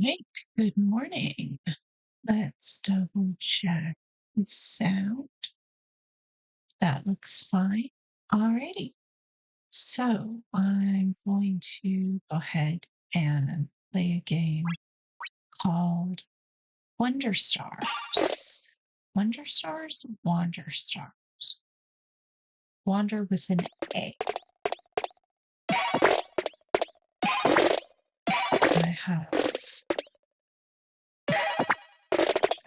Right. Good morning. Let's double check the sound. That looks fine. Alrighty. So I'm going to go ahead and play a game called Wanderstars. Wanderstars? Wanderstars. Wander with an A. I have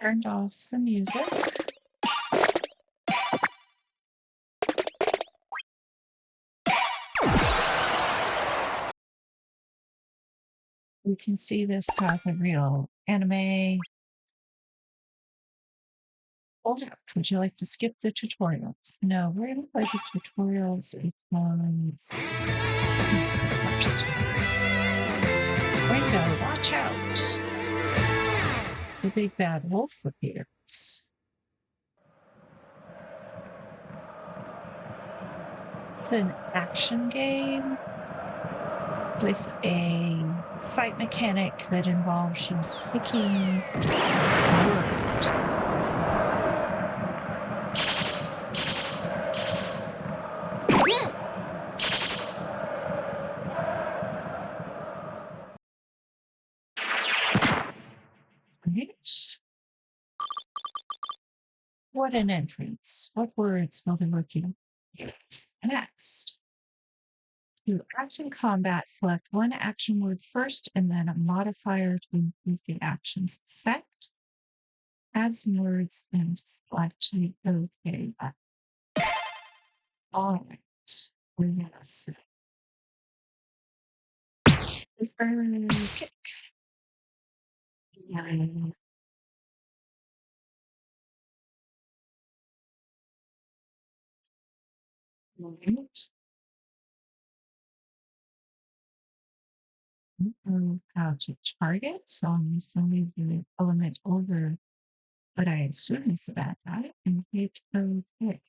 turned off the music. We can see this has a real anime. Hold up. Would you like to skip the tutorials? No, we're going to play the tutorials because this is the first. Ringo, watch out. The big bad wolf appears. It's an action game with a fight mechanic that involves you picking words. Right. What an entrance. What words will the rookie use next? To action combat, select one action word first and then a modifier to improve the action's effect. Add some words and select the OK button. All right. We're going to set kick. Right. How to target. So I'm just going to leave the element over what I assume is the bad guy and hit OK.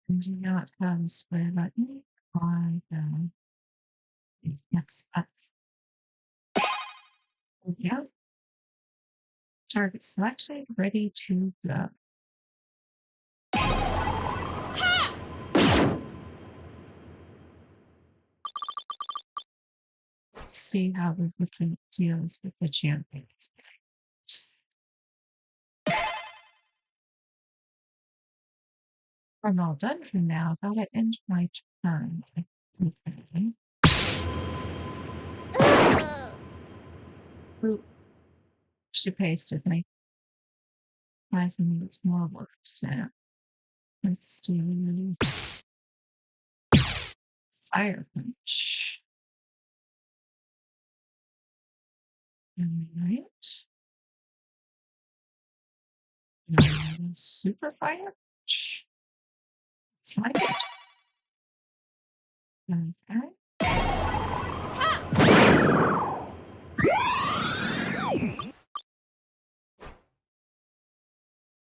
And do not have a square button on the next button. Yeah. Target selected, ready to go. Let's see how the Befriend deals with the champions. I'm all done for now. Gotta end my turn. Okay. Ooh, she pasted me. I can use more words now. Let's do fire punch. All right. Super fire punch. Like it. Okay.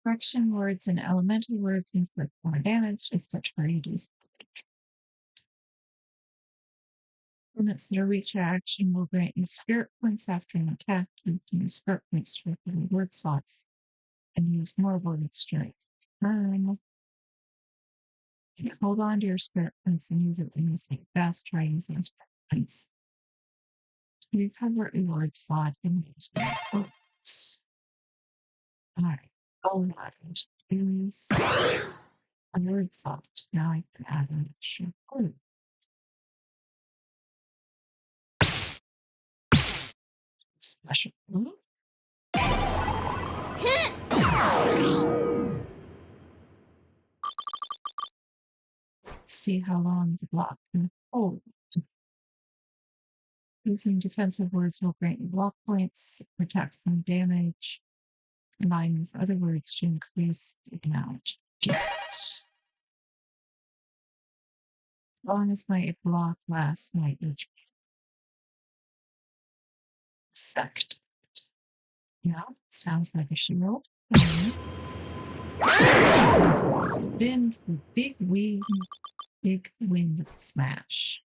Correction words and elemental words inflict more damage if the target is weak. Limits that reach action will grant you spirit points after an attack. You can use spirit points to refill word slots and use more words during the turn. You can hold on to your spirit points and use it when you say fast. Try using spirit points to recover a word slot and use more words. All right. All right. Use a word slot. Now I can add an extra word. Special blue. See how long the block can hold. Using defensive words will grant you block points, protect from damage, combine with other words to increase the amount you get. As long as my block lasts my HP effect. Yeah, sounds like a shield. Spin for big wind smash.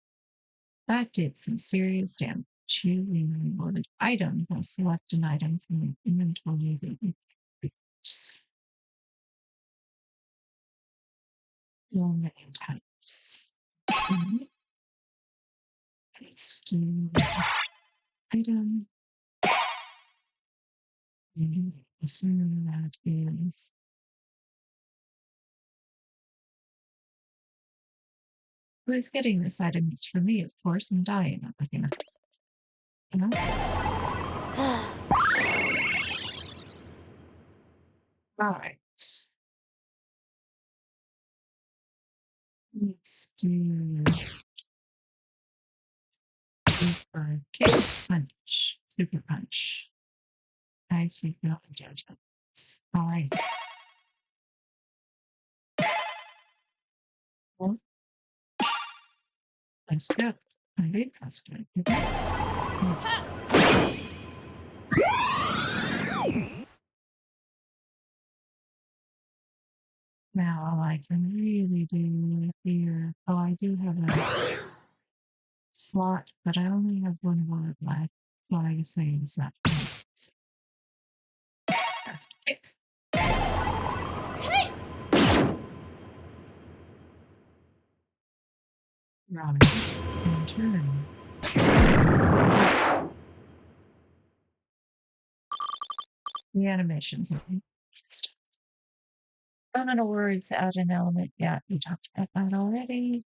That did some serious damage. choosing a rewarded item, will select an item from the inventory that you purchase. Many types. Let's do item. And assume that is who is getting this item is for me, of course. I'm dying over here. You know? All right. Let's do super kick punch. Super punch. I see no judgments. All right. Well, that's good. I think that's good. Now all I can really do here. Oh, I do have a slot, but I only have one word left. So I can say is that. Perfect. Robin, in turn. The animations. Elemental words add an element. Yeah, we talked about that already.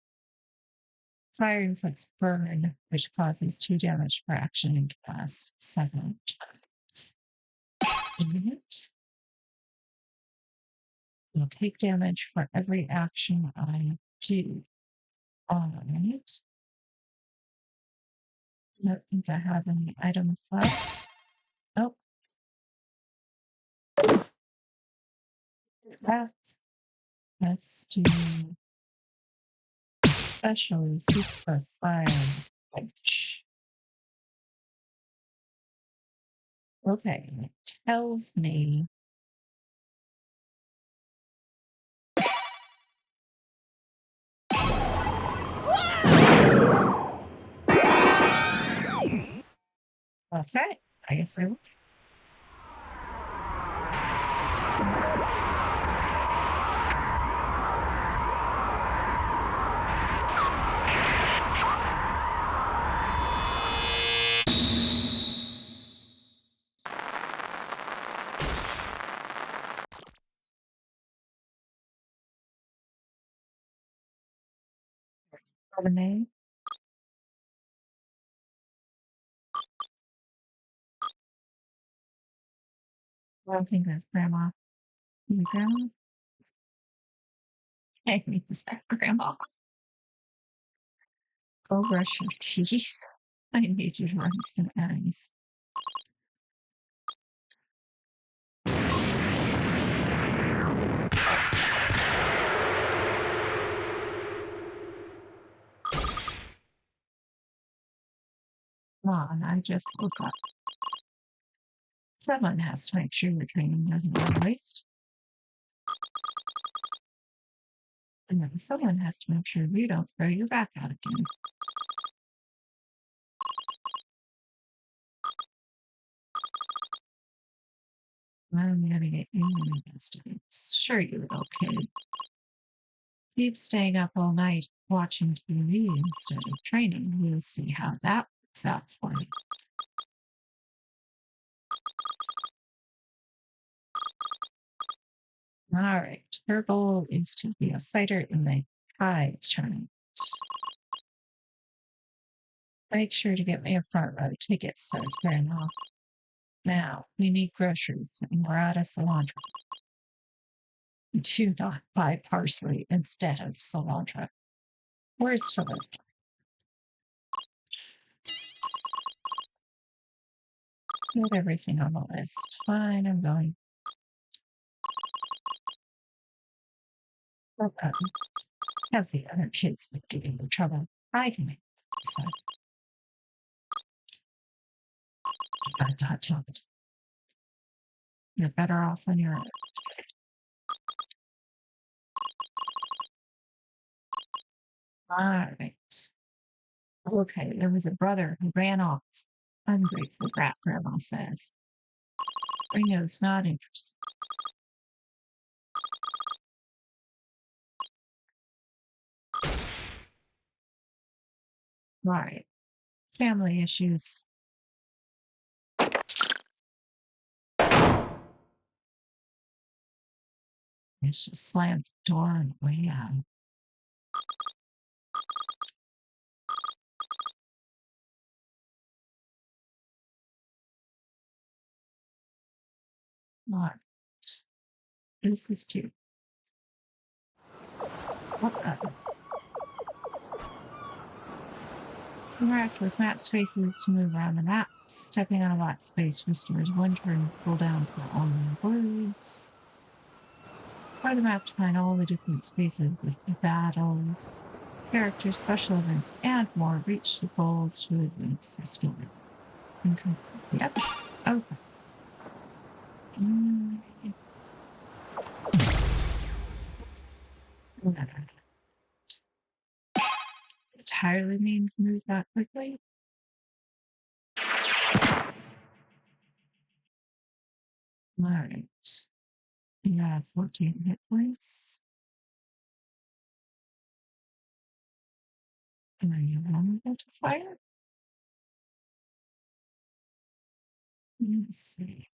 Fire inflicts burn, which causes 2 damage per action and lasts 7 times. You'll take damage for every action I do. All right. I don't think I have any items left. Nope. Let's do special super fire punch. Okay, it tells me okay, I guess I will. Anime. I don't think that's grandma. Your grandma? Hey, is that grandma? Go brush your teeth. I need you to run some errands. Come on, I just woke up. Someone has to make sure your training doesn't go to waste. And then someone has to make sure you don't throw your back out again. I'm gonna get you invested. Sure, you little kid. Keep staying up all night watching TV instead of training. We'll see how that works out for you. All right. Her goal is to be a fighter in the Kiai tournament. Make sure to get me a front row ticket, says Grandma. Now, we need groceries, and we're out of cilantro. Do not buy parsley instead of cilantro. Words to live. Put everything on the list. Fine, I'm going. Have the other kids been giving you trouble? I can make this up. You're better off on your own. All right. Okay, there was a brother who ran off Ungrateful brat, Grandma says. Ringo's not interested. Right. Family issues. And she slams the door on the way out. Right. This is cute. Uh-oh. Miraculous map spaces to move around the map. Stepping on a lot space restores one turn, pull down for all the words. Try the map to find all the different spaces with the battles, characters, special events, and more. Reach the goals to advance the story. And complete the episode. Okay. Entirely mean to move that quickly. All right. You have 14 hit points. Are you vulnerable to fire? Let's see.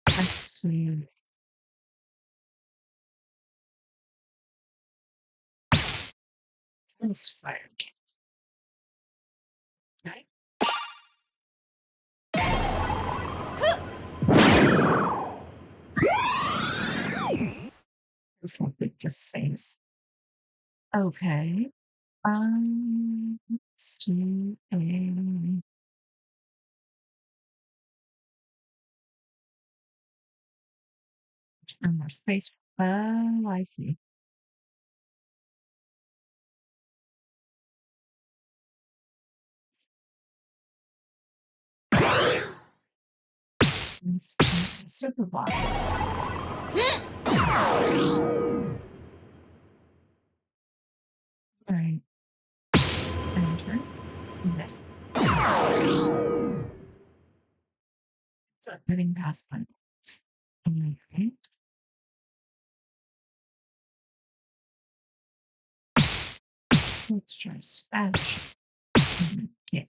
Let's see. Let's fire. Okay. With your face. Okay. Let's do a more space. Oh, I see. Super block. All right. Enter. This. So getting past one. Okay. Let's try Spanish. Okay.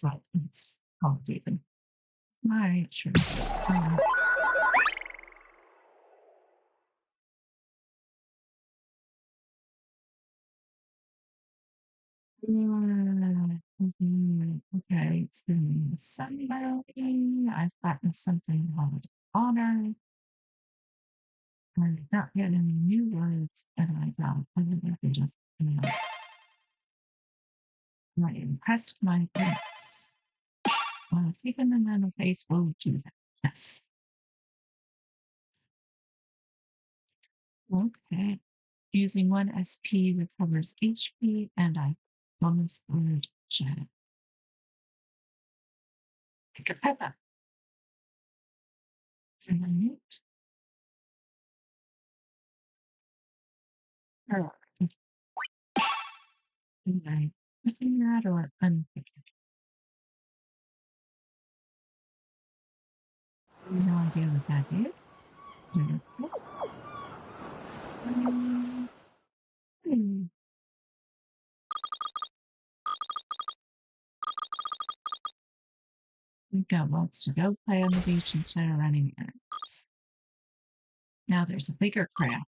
Right. It's called even. All right, sure. Okay, it's been Sunday. I've gotten something called honor. I'm not getting any new words, and I got a little bit of, I impressed my parents. Even the mental face will do that. Yes. Okay. Using one SP recovers HP, and I bonus word chat. Pick a Pep Up. And I mute. Or am I picking that or unpicking? No idea what that did. We've got lots to go play on the beach instead of running errands. Now there's a bigger crowd.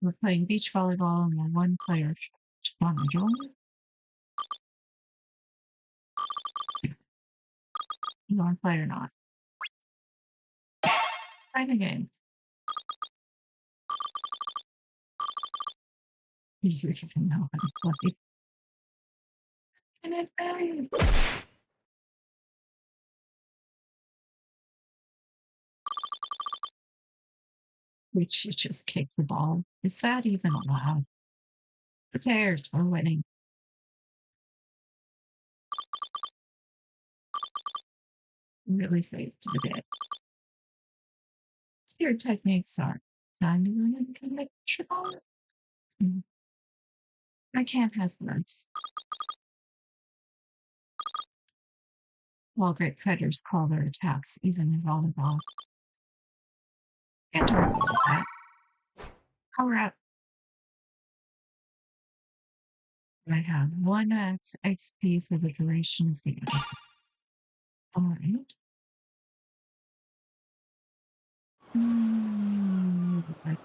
We're playing beach volleyball and we're one player. Want to join? You want to play or not? Try the game. You even know how to play. And it varies. Which you just kick the ball. Is that even allowed? Who cares? We're winning. Really safe to the bit. Your techniques are genuine conventional. I can't have words. While great predators call their attacks even in volleyball. Can't argue with that. Power up. I have 1 max XP for the duration of the episode. Alright.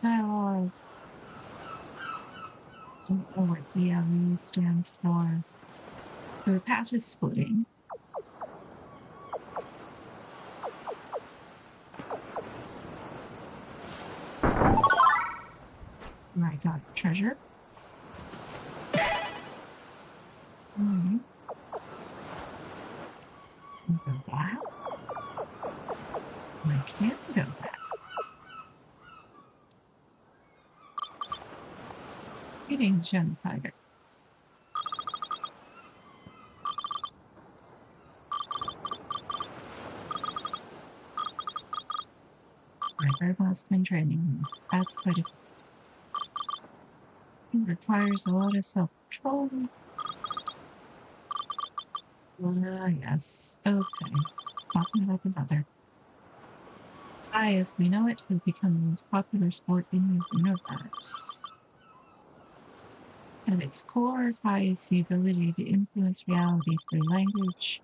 Dialogue. Don't know what ELE stands for. The path is splitting. I got treasure. Alright. Go back. I can't go back. Eating gem fighter. My grandma's been training me. That's quite a feat. It requires a lot of self-control. Yes. Okay. Talking about the weather. Kiai, as we know it, has become the most popular sport in the universe. At its core, Kiai is the ability to influence reality through language.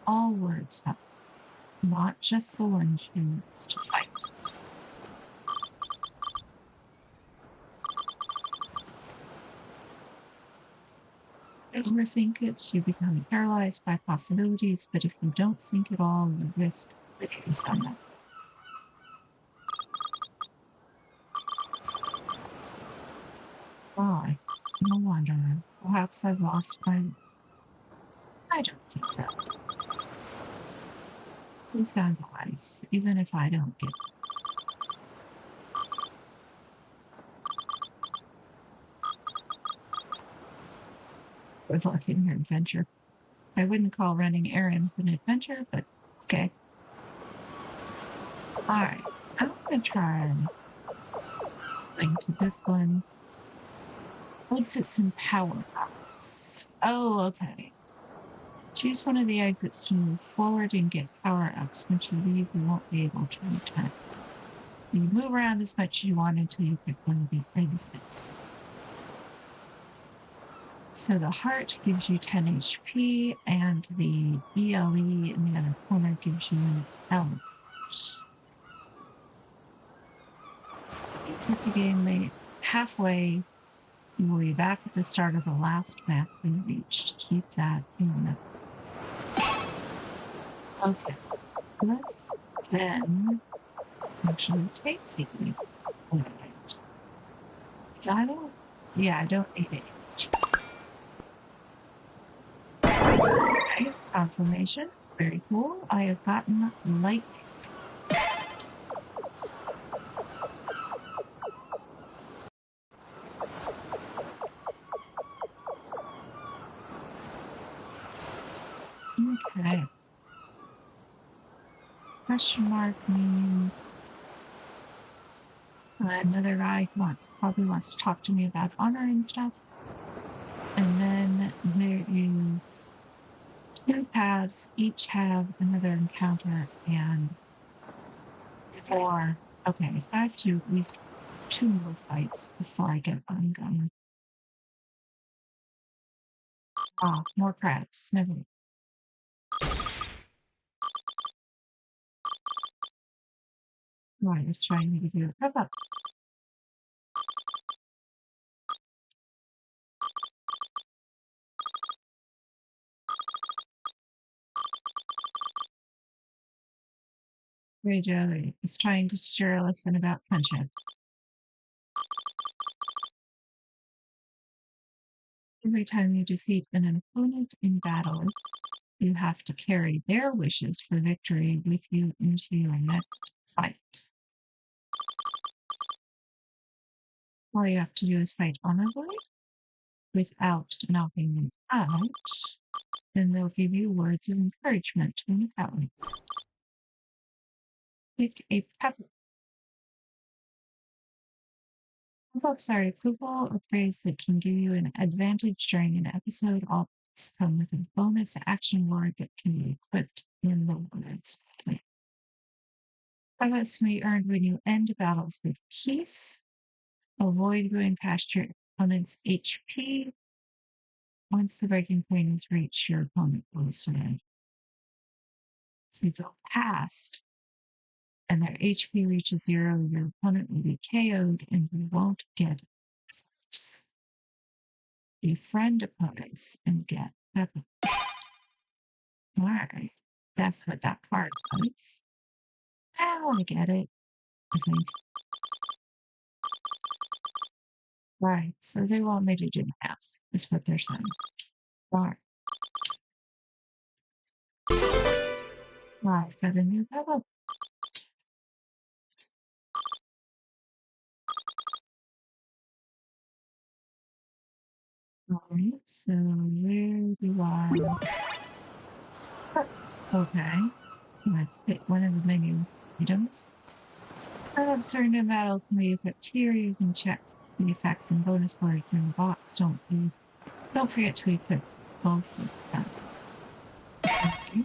All words have, not just the ones used to fight. Overthink it, you become paralyzed by possibilities, but if you don't think at all, you risk quitting summit. Why? I'm a wanderer. Perhaps I've lost my... I don't think so. You sound wise, even if I don't get it. Good luck in your adventure. I wouldn't call running errands an adventure, but okay. Alright, I'm gonna try link to this one. Exits and power ups. Oh, okay. Choose one of the exits to move forward and get power ups. Once you leave, you won't be able to return. You move around as much as you want until you pick one of the exits. So the heart gives you 10 HP, and the ELE in the other corner gives you an element. You keep the game halfway. You will be back at the start of the last map we reached. Keep that in mind. Okay, let's then actually take the element. I don't need it. Okay, confirmation. Very cool. I have gotten lightning. Okay. Question mark means another guy probably wants to talk to me about honor and stuff. And then there is 2 paths, each have another encounter and 4. Okay, so I have to do at least 2 more fights before I get undone. Ah, more crabs. Never mind. I was trying to give you a Pep Up. Radio is trying to teach her a lesson about friendship. Every time you defeat an opponent in battle, you have to carry their wishes for victory with you into your next fight. All you have to do is fight honorably without knocking them out. Then they'll give you words of encouragement to empower you. Pick a Pep Up. Pep Ups are equivalent or phrase that can give you an advantage during an episode. All come with a bonus action word that can be equipped in the words. Pep-ups can be earned when you end battles with peace. Avoid going past your opponent's HP. Once the breaking point is reached, your opponent will surrender. If you go past and their HP reaches 0, your opponent will be KO'd and you won't get befriend opponents and get weapons. All right, that's what that card means. Now I get it, I think. Right, so they want me to do math, is what they're saying. Right. I've got a new level. Alright, so where do I... Okay, I pick one of the menu items. Certain battles can be equipped here. You can check the effects and bonus words in the box. Don't forget to equip both of them. Okay.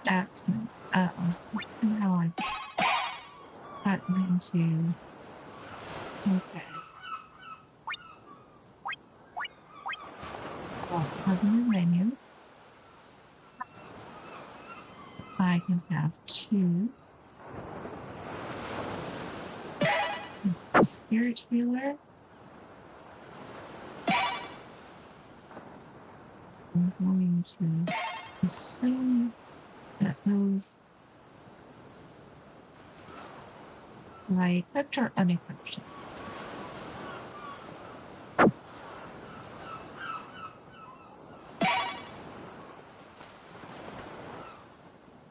That's good. How I got into... Okay. Well, have a new menu. I can have 2. Spirit healer. I'm going to assume that those I equipped or unequipped.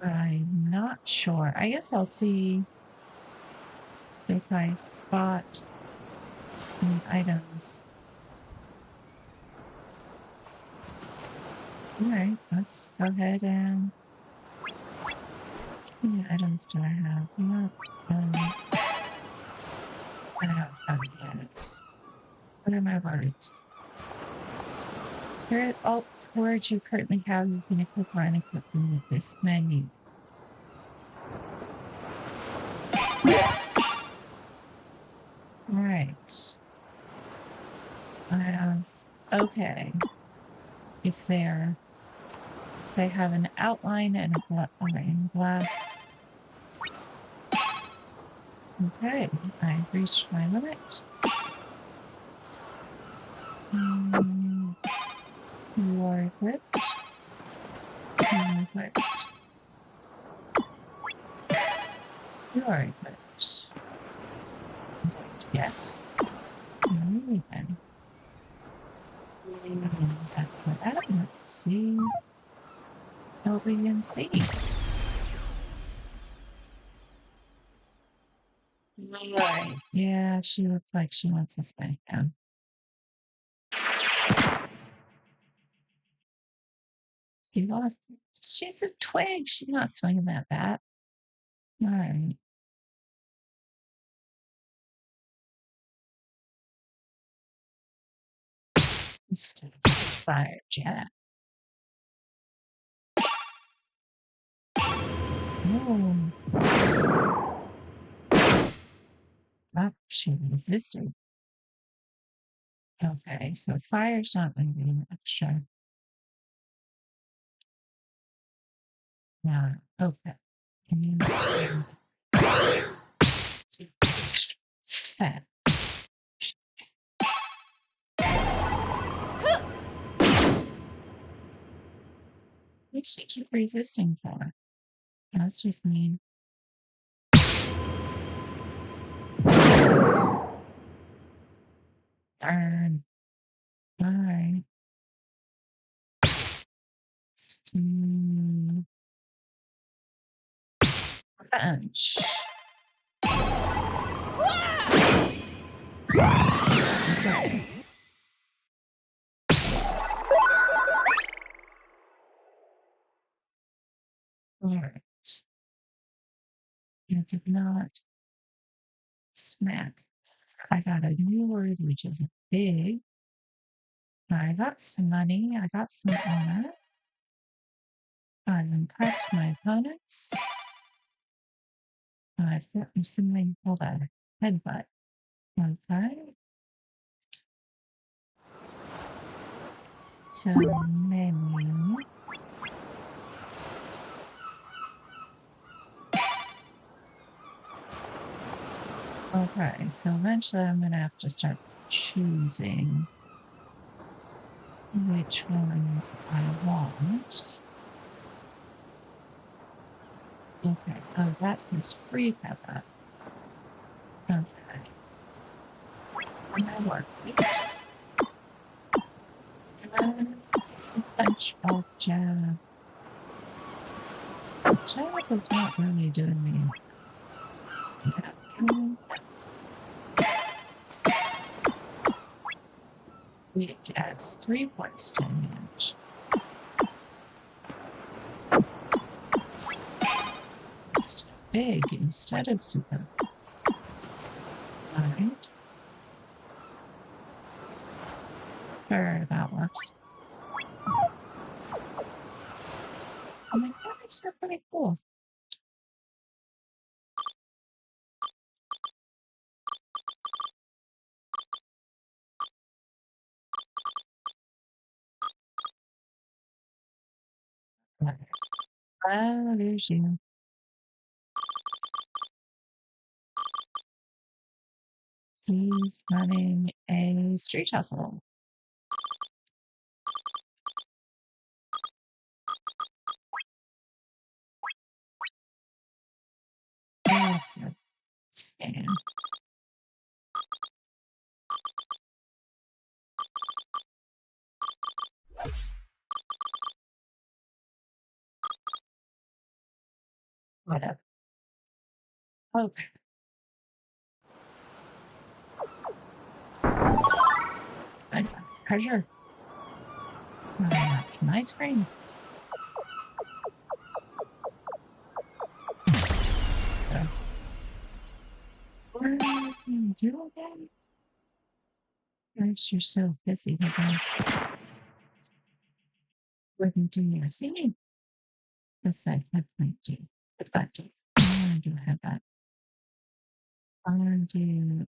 I'm not sure. I guess I'll see if I spot any items. Alright, let's go ahead and... How many items do I have? Not, I don't have any items. What are my words? Here are all words you currently have. You can equip or unequip them with this menu. Alright. I have... Okay. If they have an outline and in black. Okay, I've reached my limit. You are equipped. You are equipped. You are equipped. Yes. Really then. Let's see. What we can see. Right. Yeah, she looks like she wants to spank down. She's a twig. She's not swinging that bat. All right. Fire jet. Oh. Oh, she resisted. Okay, so fire's not going to be an extra. Yeah, okay. And you fat. What should you keep resisting for? That's just mean. Darn. All right. Punch. Okay. All right. Yeah, did not smack. I got a new word, which is big. I got some money. I got some honor. I've impressed my opponents. I've gotten something called a headbutt. Okay. So menu. Okay, so eventually I'm going to have to start choosing which ones I want. Okay, oh, that says free Pep Up. Okay. And I work this. Punch ball jab. Jab is not really doing me. Which adds 3 points to damage. It's big instead of super. Alright. Sure, that works. Oh my god, it's so pretty cool. Oh, there's you. He's running a street hustle. That's a scam. Whatever. Okay. I got treasure. Oh, that's an ice cream. What are you doing again? Gosh, you're so busy today. Wouldn't do your singing. Yes, I had plenty to. But I do have that. I do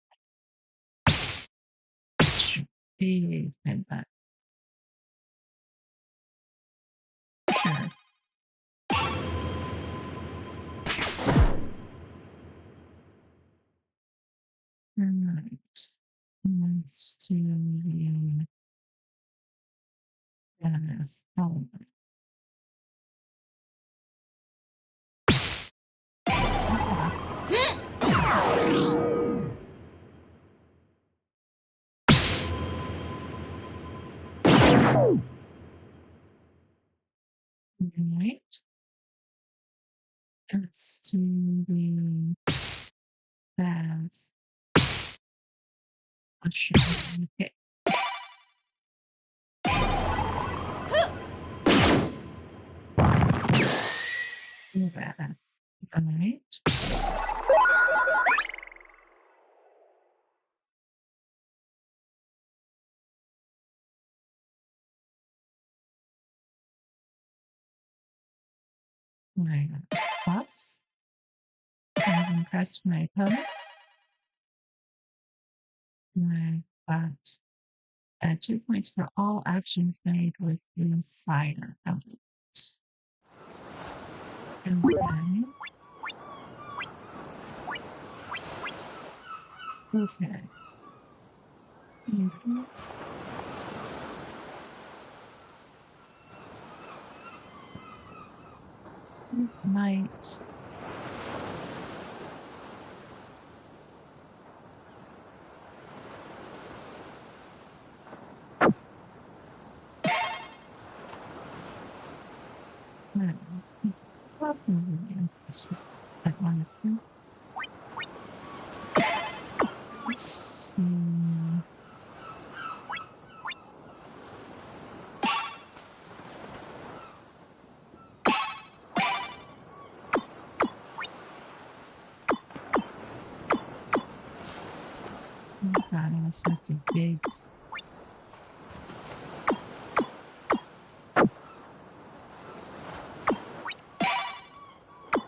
big headbutt. Sure. Alright. Let's do the follow. Alright. Let's do the fast. Okay. Bad. Alright. My plus. I've impressed my opponents. I got 2 points for all actions made with the fire element. Okay. Mm-hmm. Might. Probably honestly. Let's see. all sorts of bigs.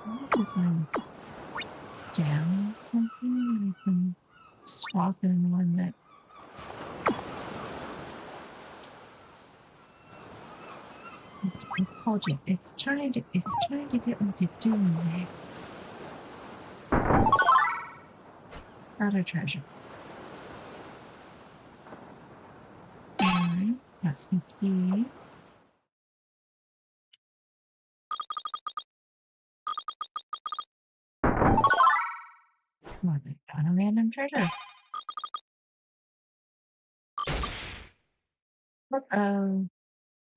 Unless if I'm down something, I can swap in one that I told you, it's trying to get me to do this. Got a treasure. Alright, that's my key. Well, I got a random treasure. Uh-oh.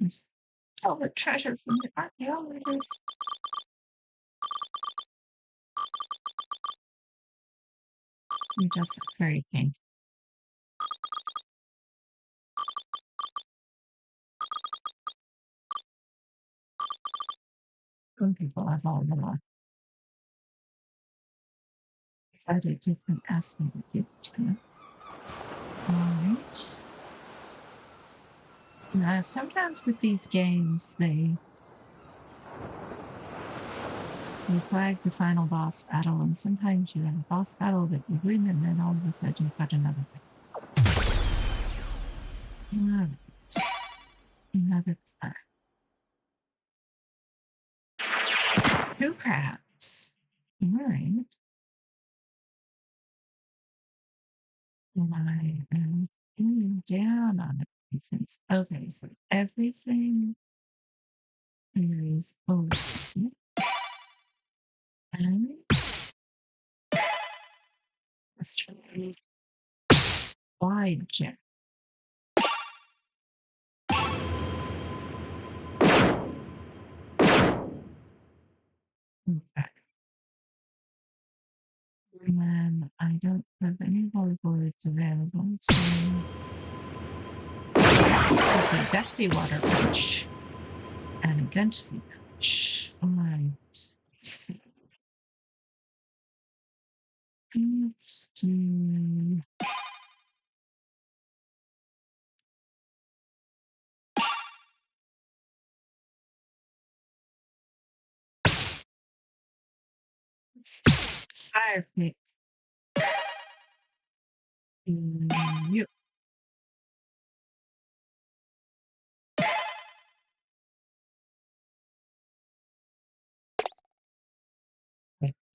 Stole the treasure from the archaeologist. You just look very pink. Some people have all the luck. If I did different, ask me to give it to you. Alright. Sometimes with these games, they flag the final boss battle, and sometimes you have a boss battle that you win, and then all of a sudden you've got another one. Alright. Another flag. 2 crabs. Alright. And I am feeling down on it since. Okay, so everything is open. And let's try wide jump. Okay. And then I don't have any more boards available, so the Betsy water punch and a Gunchly punch. Alright. Let's see. Let's do fire pick. Yep.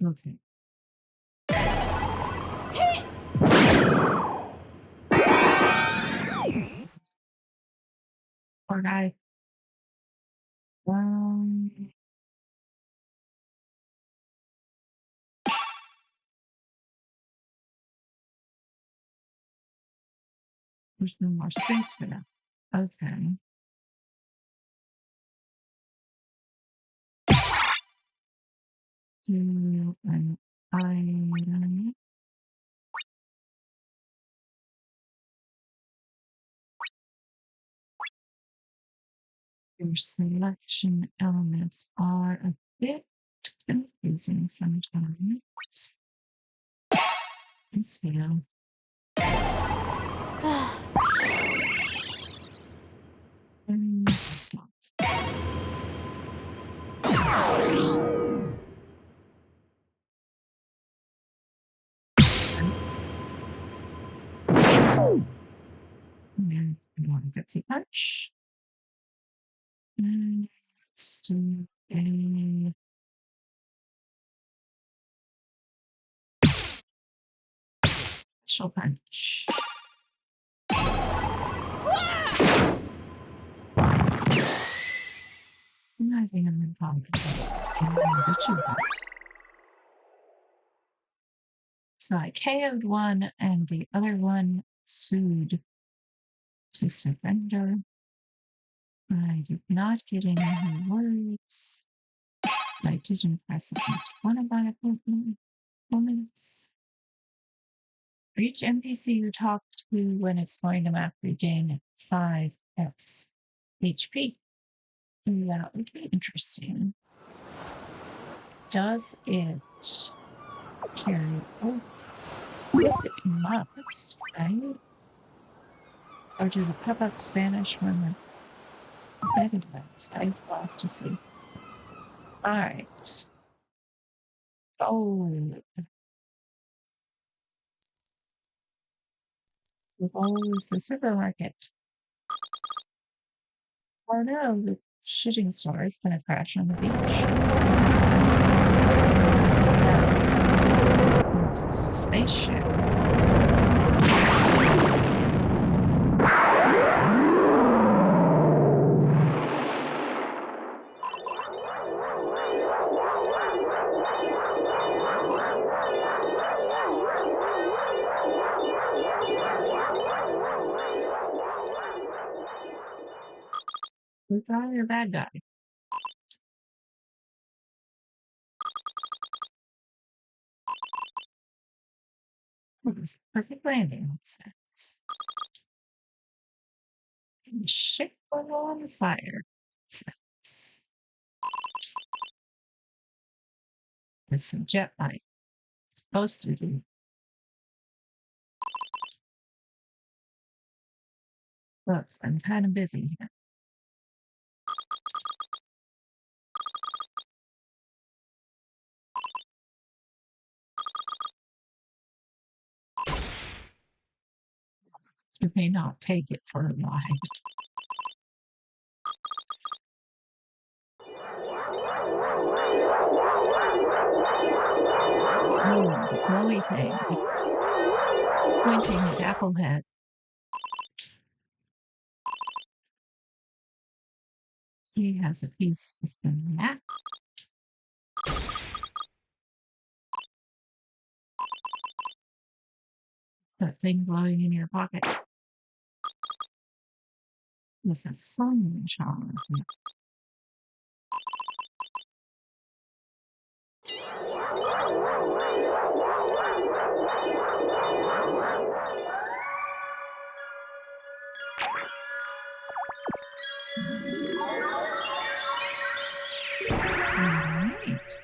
Okay. Poor guy. There's no more space for that. Okay. Do an item. Your selection elements are a bit confusing sometimes. Let's see. Stop. And one Betsy punch. And let's do a special punch. I think I'm in confident. So I KO'd one, and the other one sued to surrender. I did not get any rewards. I did impress at least one of my opponents. For each NPC you talk to when exploring the map, regain 5 HP. That would be interesting. Does it carry over? Yes, it must, right? Or do the Pep Ups vanish when the embedded ones? I will have to see. Alright. Oh, the goal is the supermarket. Oh no, the shooting star is gonna crash on the beach. There's a spaceship. We thought you're a bad guy. It was a perfect landing. Sense. The ship was on fire. Sense. With some jet light. Supposed to be. Look, I'm kind of busy here. You may not take it for a ride. Oh, the glowy thing. Pointing at Applehead. He has a piece of the map. That thing glowing in your pocket. It's a phone charm. Alright.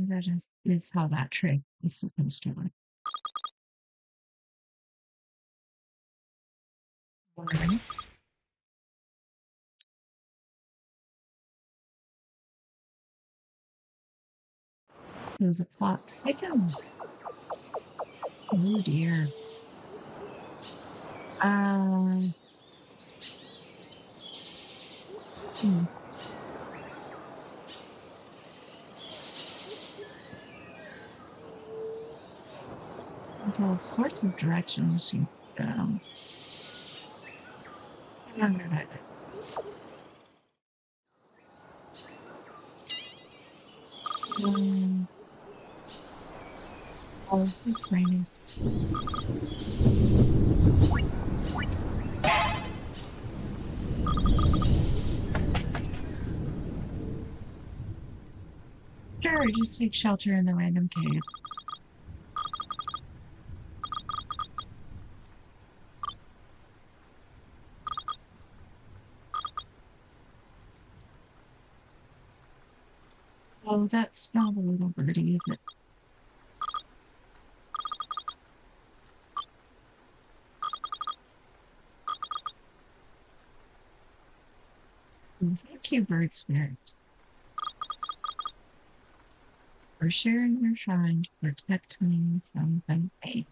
That is how that trick is supposed to work. Alright. Those clock seconds. Oh dear. There's all sorts of directions you go. Oh, it's raining. Sure, just take shelter in the random cave. Oh, that's not a little birdie, is it? Thank you, Bird Spirit, for sharing your shine to protect me from the rain.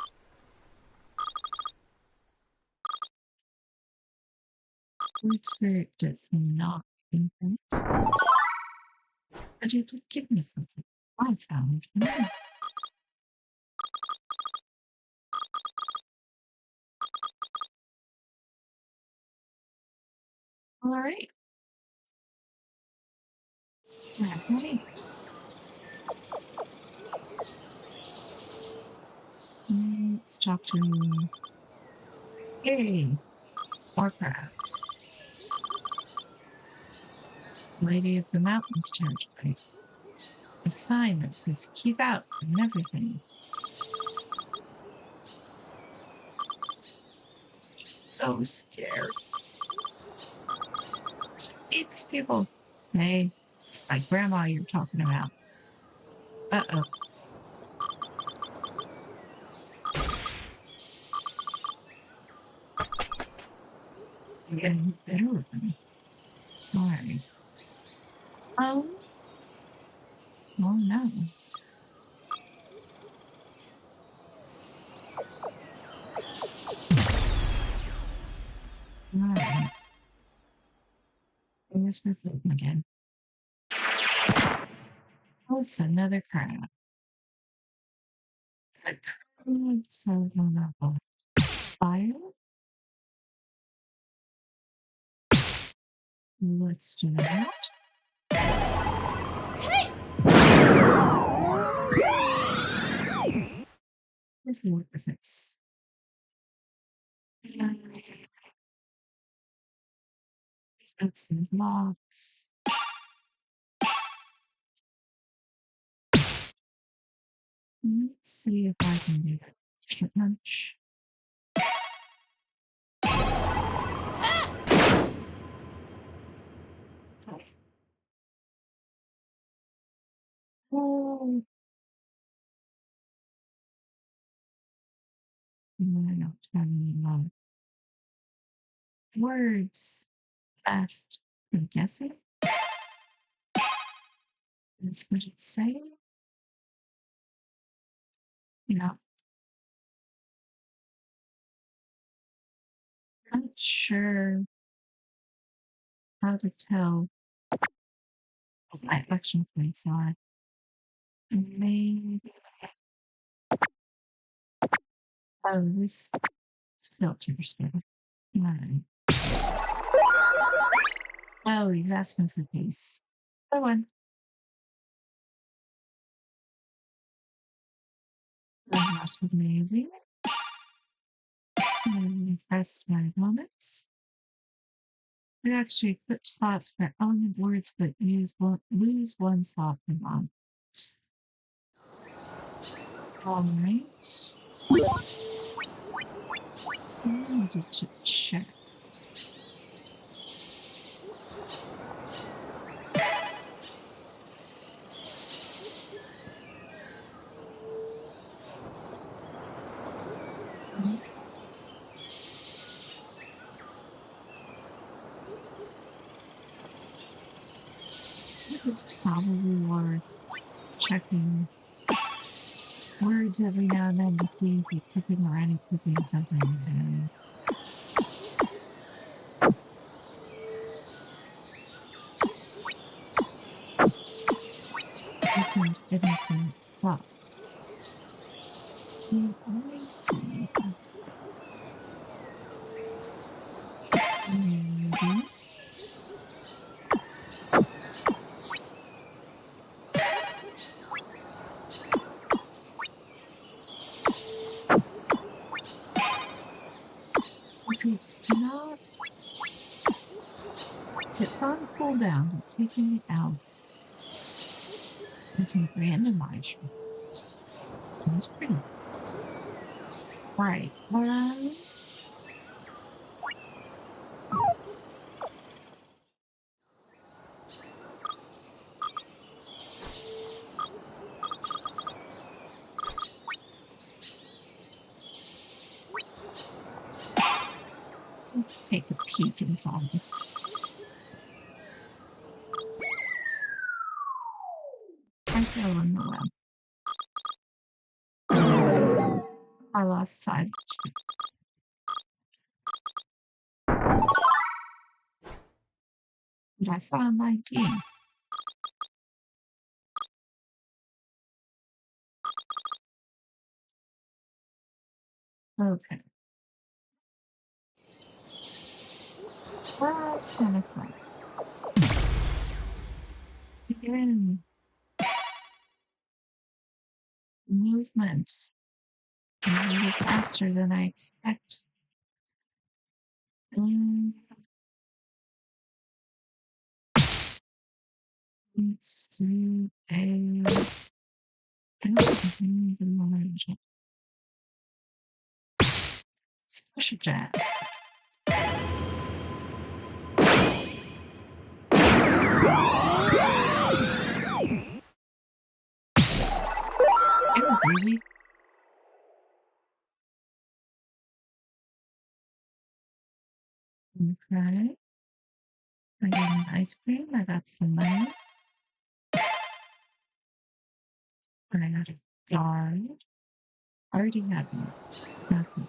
Bird Spirit does not influence, but it did give me something I found new. All right. Ready? Let's talk to Kiai, or perhaps Lady of the Mountains territory. A sign that says keep out and everything. so scared. It's people. Hey, it's my grandma you're talking about. Uh-oh. You're getting better with me. Why? Oh, oh no. Alright. I guess we're floating again. Oh, it's another crab. A crab, so vulnerable. Fire? Let's do that. Let's see what the fix. Got some blocks. Let's see if I can do that. Different lunch. Oh, no, I don't have any words left. I'm guessing that's what it's saying. No, I'm not sure how to tell what my action points are. Maybe. Oh, this filters there. Right. Oh, he's asking for peace. Go on. That's amazing. Press my moments. We actually equip slots for element words, but lose one slot per month. All right. I need to check. It's probably worth checking words every now and then to see if you're equipping or unequipping something. Different innocent plot. I see. Maybe. If it's not, if it's on cooldown, it's taking it out. You can randomize your words. That's pretty right. Let's take a peek inside. I fell in the web. I lost 5. But I found 19. Okay. Well, that's kind of fun. Again, movement a little faster than I expect. Let's do a. I don't think I need the large. Special jab. It was easy. Okay. I got an ice cream. I got some money. I got a guard. I already had one. Nothing.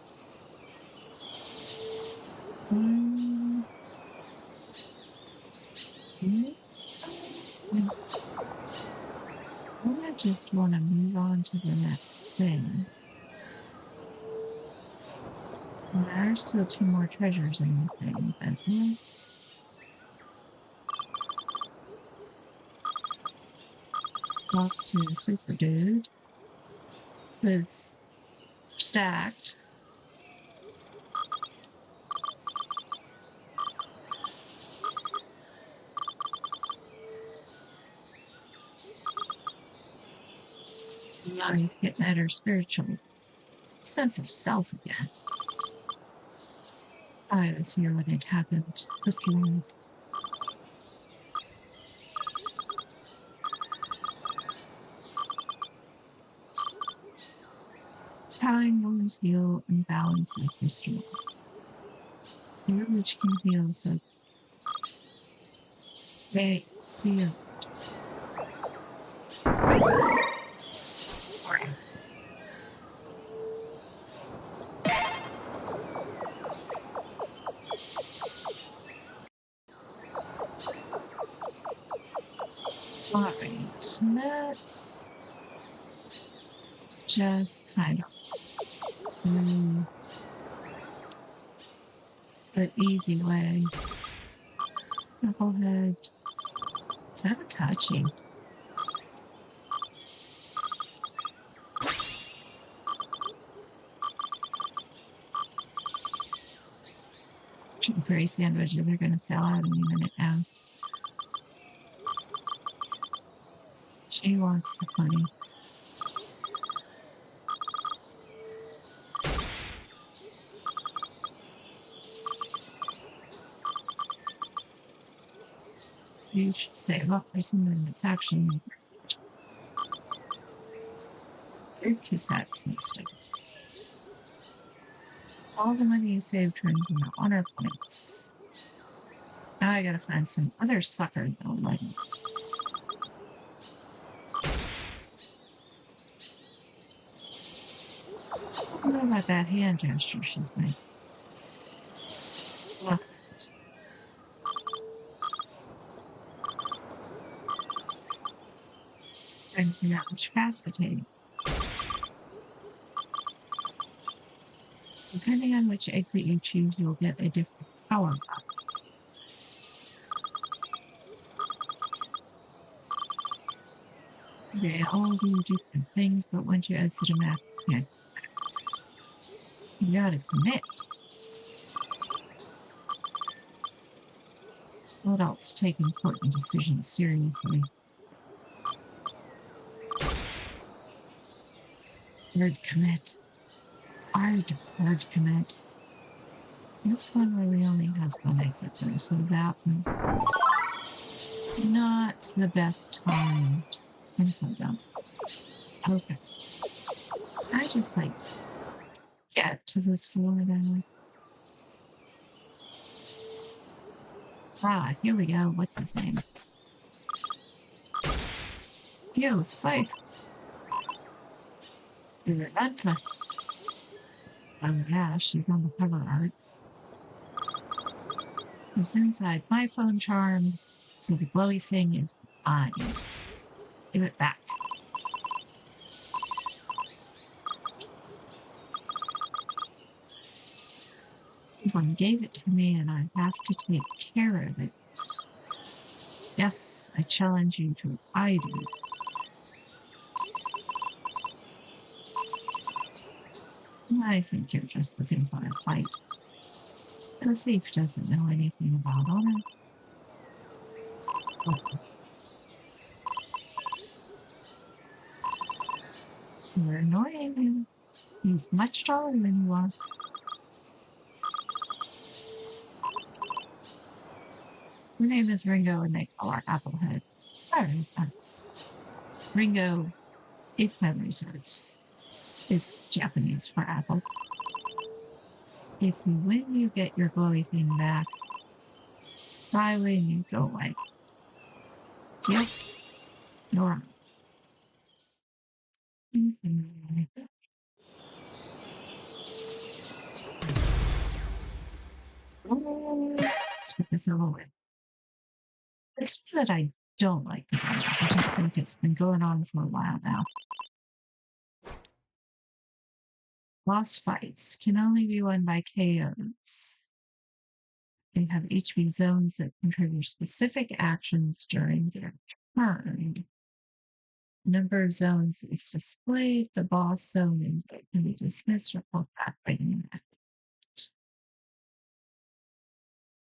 Yes. I just want to move on to the next thing. There are still 2 more treasures in this thing, but let's talk to the super dude. Who's stacked. Now he's getting at her spiritual sense of self again. I was here when it happened. The flood. Kind wounds heal and balance like crystal. The village can heal, so hey, see you. Alright, let's just kind of the easy way. Knucklehead. So touching. Chicken curry sandwiches are going to sell out any minute now. She wants the money. You should save up for something that's actually good cassettes and stuff. All the money you save turns into honor points. Now I gotta find some other sucker that'll let me. I don't know about that hand gesture she's making. What? Trying to figure out which path to take. Depending on which exit you choose, you'll get a different power up. They all do different things, but once you exit a map, you gotta commit. Adults take important decisions seriously. Hard commit. Hard commit. This one really only has one exit though, so that was not the best time. Okay. I just get to this floor now. Ah, here we go. What's his name? Yo, safe. You're relentless. Oh yeah, she's on the cover art. It's inside my phone charm, so the glowy thing is mine. Give it back. Someone gave it to me and I have to take care of it. Yes, I challenge you to either. I think you're just looking for a fight. The thief doesn't know anything about honor. You're annoying him. He's much taller than you are. Her name is Ringo, and they call her Applehead. All right, Ringo, if memory serves, is Japanese for apple. If you win, you get your glowy thing back. If I win, you go away. Deal? You're on. Let's get this over with. It's that I don't like the game. I just think it's been going on for a while now. Boss fights can only be won by KOs. They have each be zones that can trigger specific actions during their turn. The number of zones is displayed. The boss zone can be dismissed or pulled back by the match.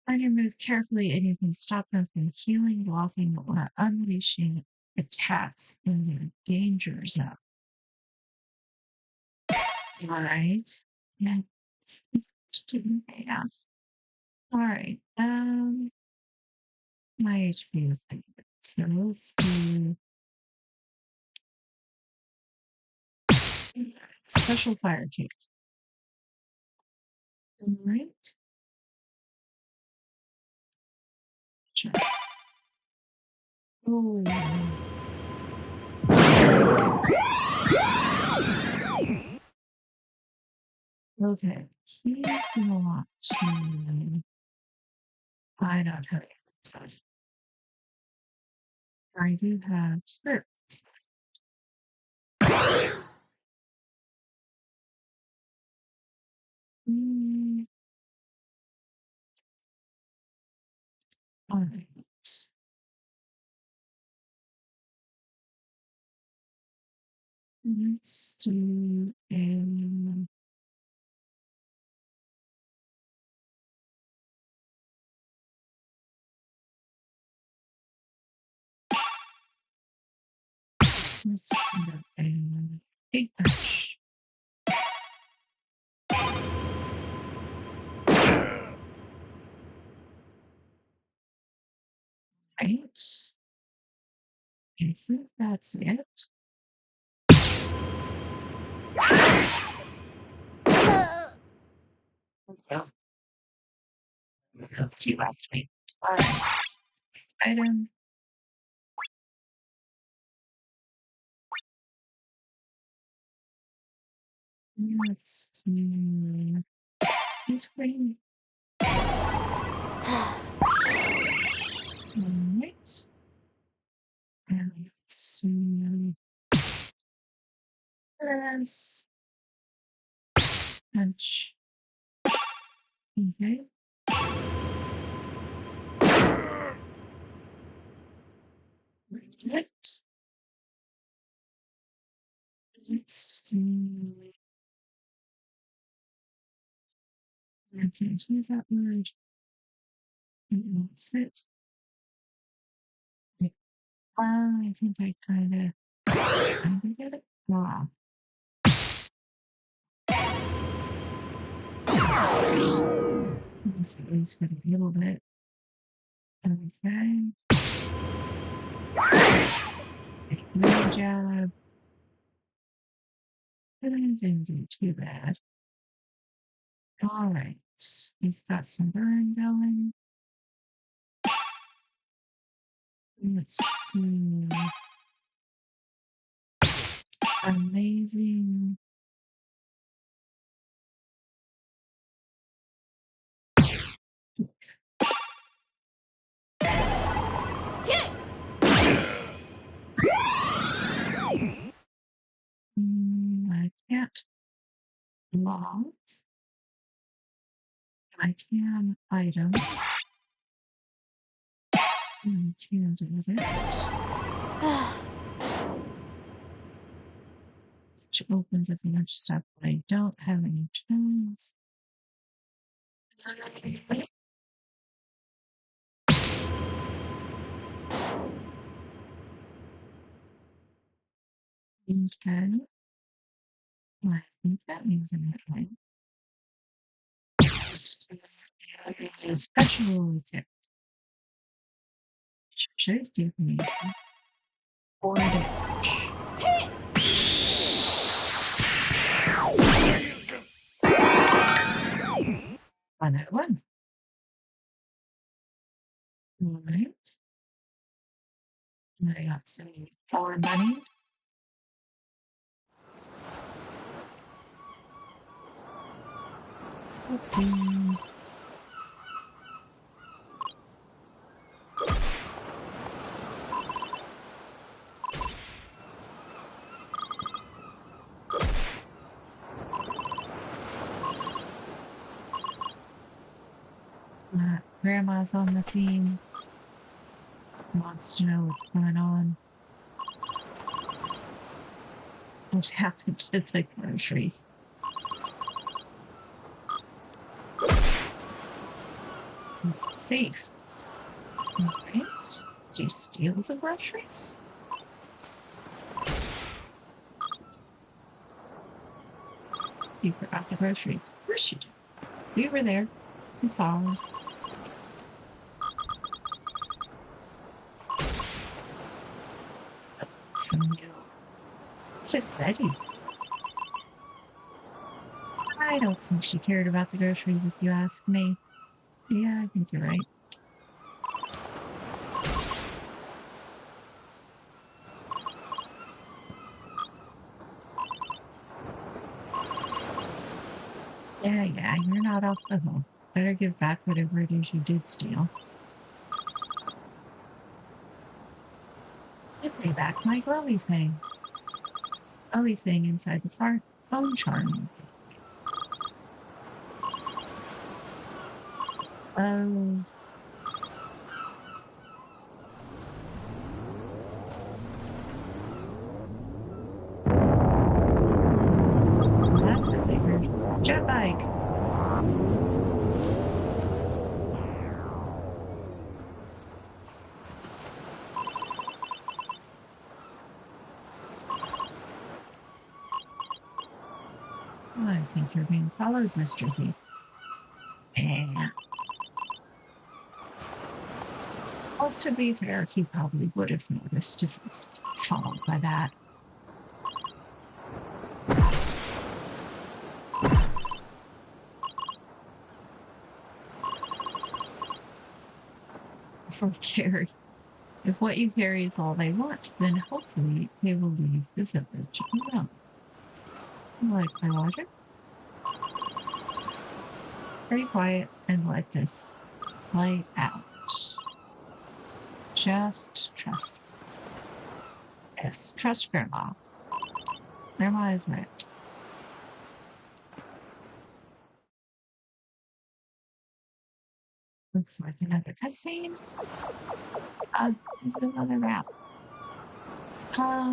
Plan your move carefully, and you can stop them from healing, blocking, or unleashing attacks in their danger zone. All right. Yeah. Chaos. All right. My HP is pretty good. So let's do special fire kick. All right. Sure. Oh. Okay. He's gonna want to. I don't have it. I do have spirit. All right. Let's do a. Let's do a big punch. Right. I think that's it. Well, you left me. All right. Item. Let's do ice cream. Right. And let's do this. Punch. Okay. Right. Let's do. I can't use that word. It won't fit. I think I kind of get it wrong. Let's at least get a little bit. Okay. Good job. But I didn't do too bad. All right. He's got some burn going. Let's see. Amazing. I can't log. I can item. I can do that. Which opens up a bunch of stuff, but I don't have any turns. Okay. I think that means I'm okay. Special tip. Should give me 4 damage. Another one. All right. I got some more money. Let's see. Grandma's on the scene. Wants to know what's going on. What happened to the groceries? It's safe. Alright. Do you steal the groceries? You forgot the groceries. Of course you did. We were there. We saw them. From you. Just said he's. I don't think she cared about the groceries if you ask me. Yeah, I think you're right. Yeah, you're not off the hook. Better give back whatever it is you did steal. Give me back my glowy thing. Glowy thing inside the bone charm. Oh. That's a bigger jet bike. I think you're being followed, Mr. Thief. Yeah. Well, to be fair, he probably would have noticed if he was followed by that. For Jerry, if what you carry is all they want, then hopefully they will leave the village alone. Like my logic? Very quiet and let this play out. Just trust. Yes, trust Grandma. Grandma is right. Looks like another cutscene. This is another map. I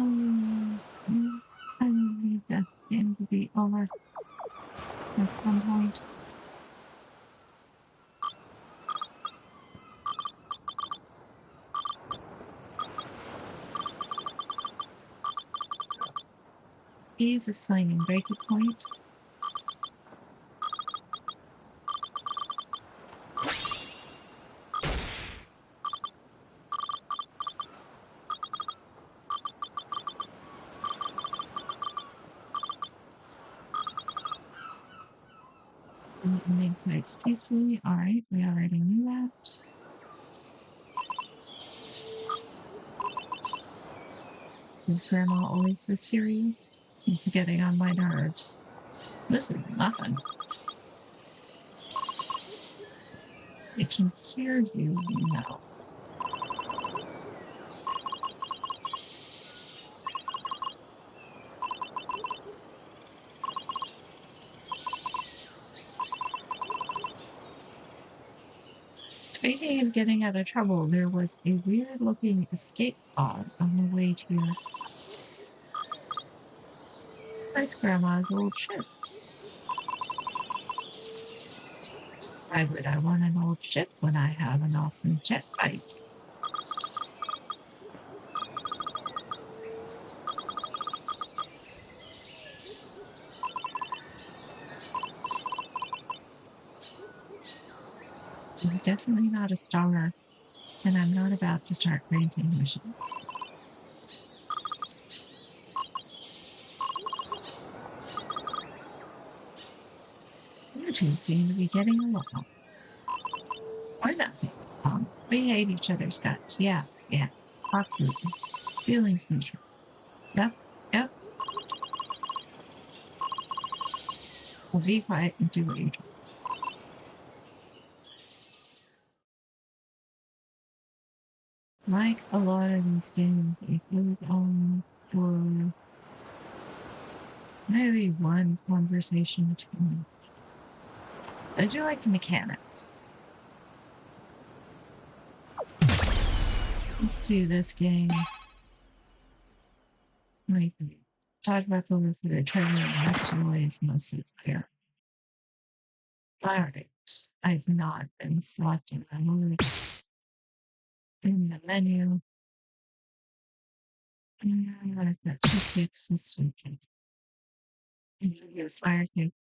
need the game to be over at some point. He's explaining breaking point. Make fights peacefully. All right, we already knew that. Is Grandma always this serious? It's getting on my nerves. This is nothing. I can hear you, no. Speaking of getting out of trouble, there was a weird-looking escape pod on the way to your house. That's Grandma's old ship. Why would I want an old ship when I have an awesome jet bike? I'm definitely not a star. And I'm not about to start granting wishes. You two seem to be getting along. We're not getting along. We hate each other's guts. Yeah. Awkward. Feelings neutral. Yep. Well, be quiet and do what you're doing. Like a lot of these games, it goes on for maybe one conversation between. I do like the mechanics. Let's do this game. Like, talk about the for the trailer and the rest of the way is mostly clear. Alright. I've not been selecting my words in the menu. And I've got 2 kicks this weekend. And your fire kick.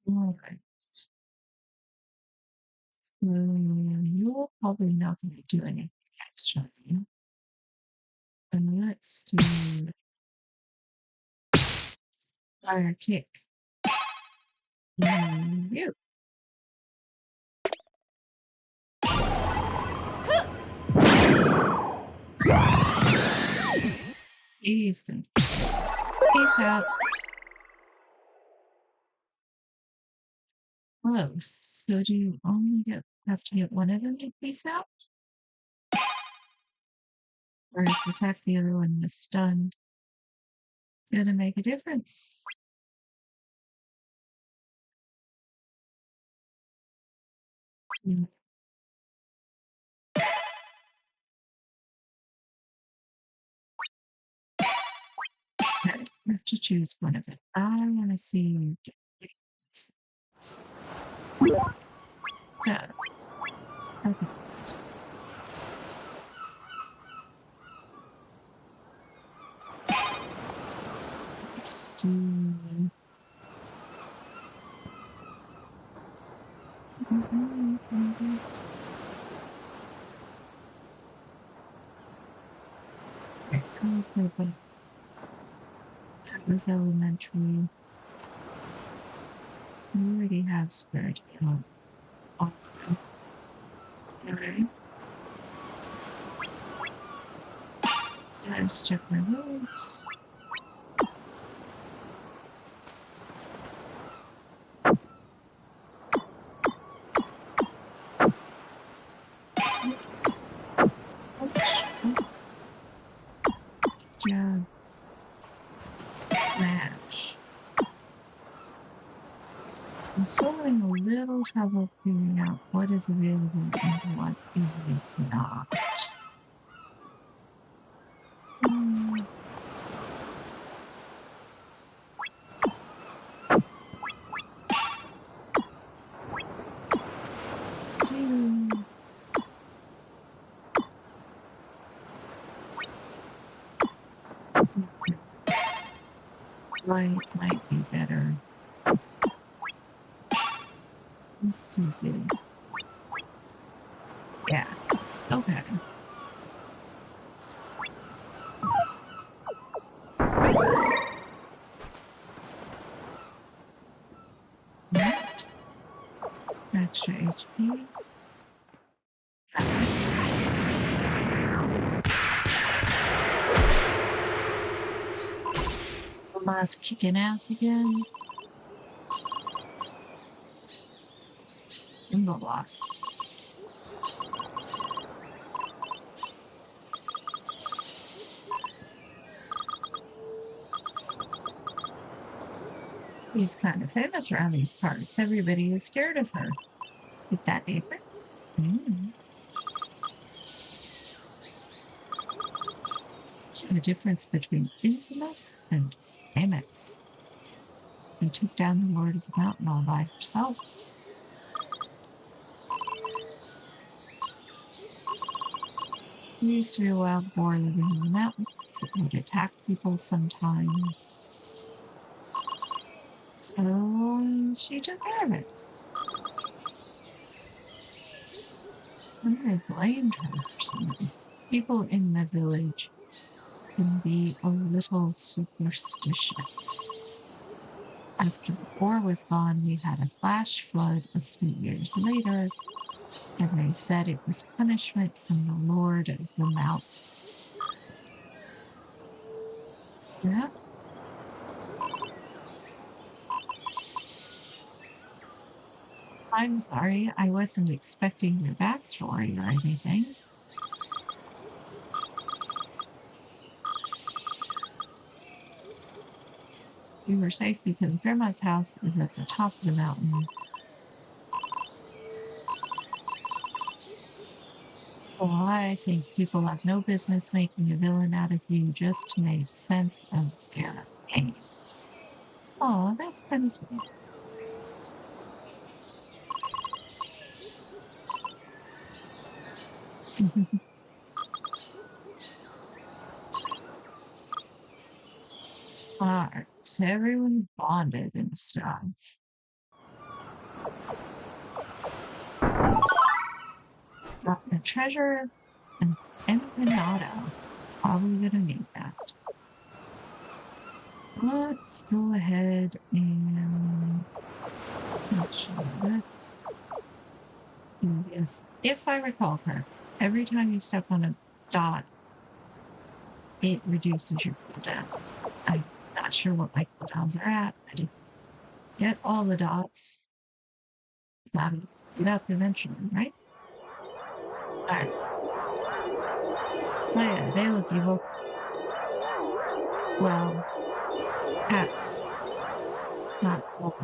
Alright. You're probably not going to do anything extra. And let's do fire kick. You. Easton. Peace out. Close. So do you only have to get one of them to peace out? Or is the fact the other one was stunned gonna make a difference? Okay, I have to choose one of it. I want to see. So, okay. Let's do. That was elementary. We already have spirit. Alright. Let's check my words. Jab. Smash. I'm still having a little trouble figuring out what is available and what is not. Light might be better. I'm stupid. Yeah. Okay. Right. Extra HP. Mama's kicking ass again. And the loss. She's kind of famous around these parts. Everybody is scared of her. With that apron. The difference between infamous and famous. She took down the Lord of the Mountain all by herself. She used to be a wild boar living in the mountains. It would attack people sometimes. So she took care of it. And I blamed her for some of this. People in the village can be a little superstitious. After the war was gone, we had a flash flood a few years later, and they said it was punishment from the Lord of the Mountain. Yeah, I'm sorry, I wasn't expecting your backstory or anything. We were safe because Grandma's house is at the top of the mountain. Well, I think people have no business making a villain out of you just to make sense of their pain. Oh, that's kind of sweet. Alright, so everyone bonded and stuff. Got a treasure and empanada. Probably gonna need that. Let's go ahead and actually let's do this. If I recall correctly, every time you step on a dot, it reduces your cooldown. I'm not sure what my cooldowns are at, but if you get all the dots, that'll get up eventually, right? Alright. Oh yeah, they look evil. Well, that's not cool.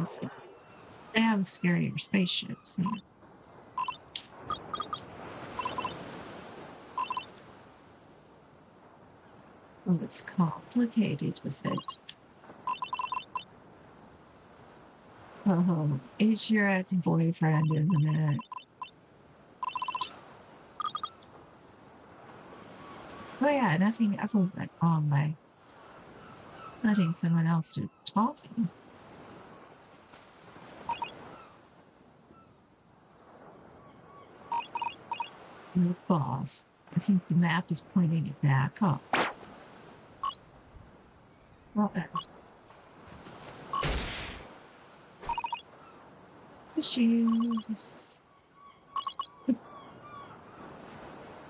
They have scarier spaceships. And well, it's complicated, is it? Oh, it's your ex-boyfriend, isn't it? Oh yeah, nothing ever went wrong by letting someone else do talking. Look, boss. I think the map is pointing it back up. Well, issues.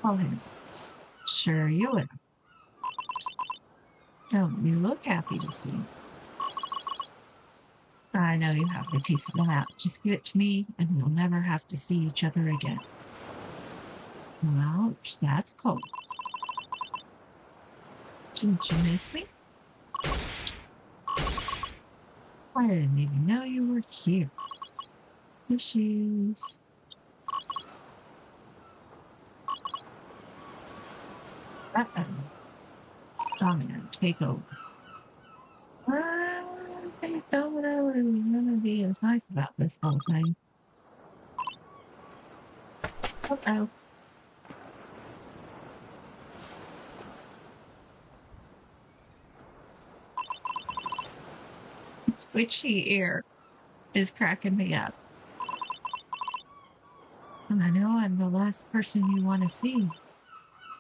Oh, sure you will. Don't you look happy to see? I know you have the piece of the map. Just give it to me, and we'll never have to see each other again. Ouch, that's cold. Didn't you miss me? I didn't even know you were here. Issues. Uh-oh. Domino, take over. I think Domino is going to be as nice about this whole thing. Uh-oh. Twitchy ear is cracking me up. And I know I'm the last person you want to see.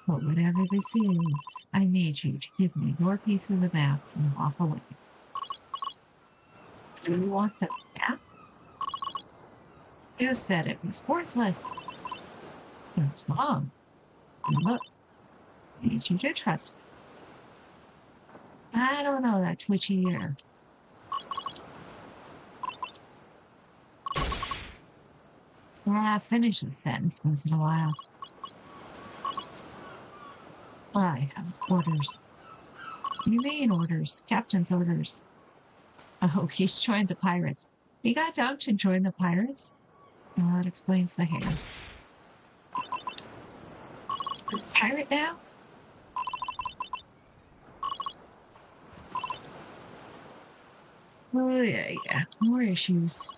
But whatever this is, I need you to give me your piece of the map and walk away. Do you want the map? You said it was worthless. What's wrong? Look, I need you to trust me. I don't know that twitchy ear. Finish the sentence once in a while. I have orders. You mean orders? Captain's orders. Oh, he's joined the pirates. He got dumped and joined the pirates? Oh, that explains the hair. A pirate now? Oh, yeah. More issues.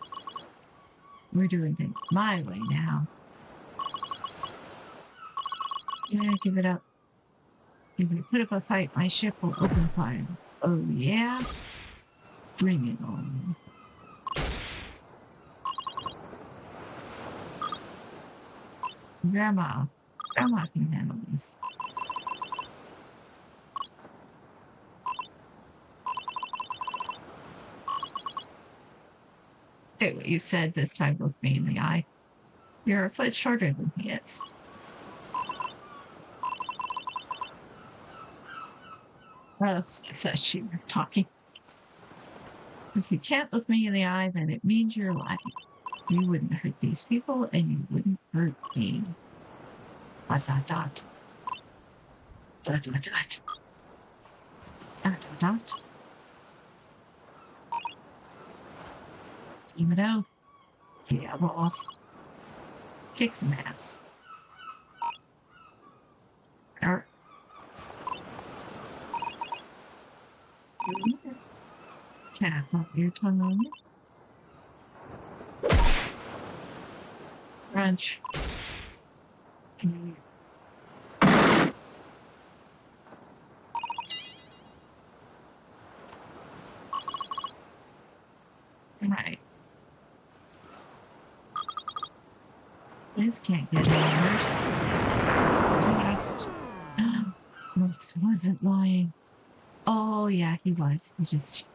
We're doing things my way now. Yeah, give it up. If we put up a fight, my ship will open fire. Oh, yeah? Bring it on. Grandma can handle this. Hey, what you said this time looked me in the eye. You're a foot shorter than he is. Oh, I thought she was talking. If you can't look me in the eye, then it means you're lying. You wouldn't hurt these people, and you wouldn't hurt me. ... Dot, dot, dot. Dot, dot, dot. Dot, dot, dot. Team it out. Yeah, boss. Kick some ass. Tap off your tongue on it. Crunch. Right. This can't get any worse. Just. Looks wasn't lying. Oh, yeah, he was. He just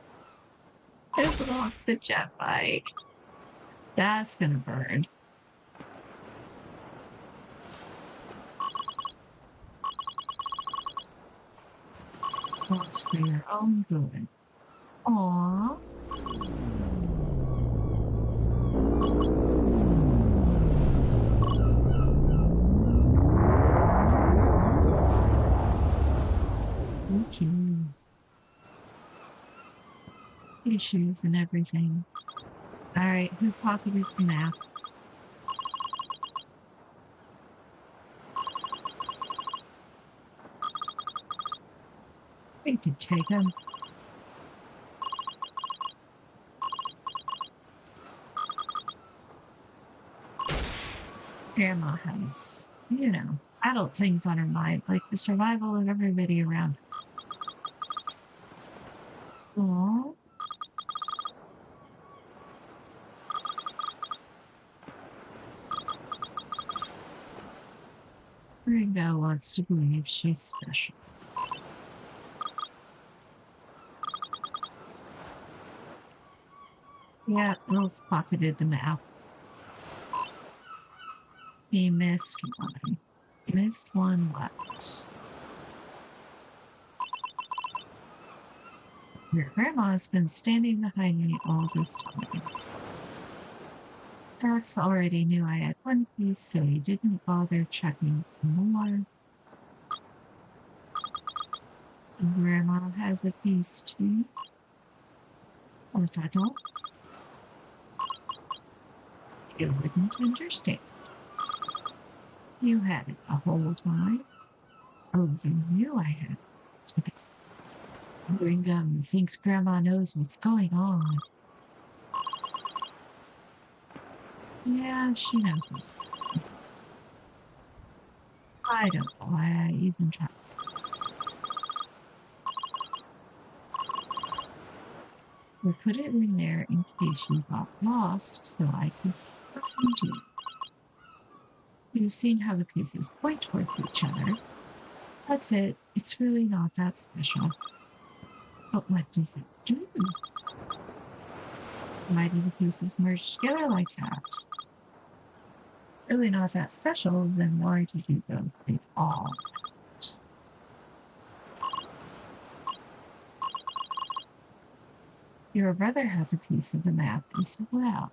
blocked the jet bike. That's gonna burn. That's for your own good. Aww. Thank you. Issues and everything. Alright, who pocketed the map? We could take him. Grandma has, adult things on her mind, like the survival of everybody around her. Aww. Ringo wants to believe she's special. Yeah, Wolf pocketed the map. He missed one. Missed one what? Your grandma's been standing behind me all this time. Rex already knew I had one piece, so he didn't bother checking more. Grandma has a piece too. Or Tuttle. You wouldn't understand. You had it the whole time. Oh, you knew I had it. Ringo thinks Grandma knows what's going on. Yeah, she knows what's going on. I don't know why I even tried. We put it in there in case you got lost, so I could find you. You've seen how the pieces point towards each other. That's it. It's really not that special. But what does it do? Why do the pieces merge together like that? Really not that special, then why did you both think all that? Your brother has a piece of the map as well.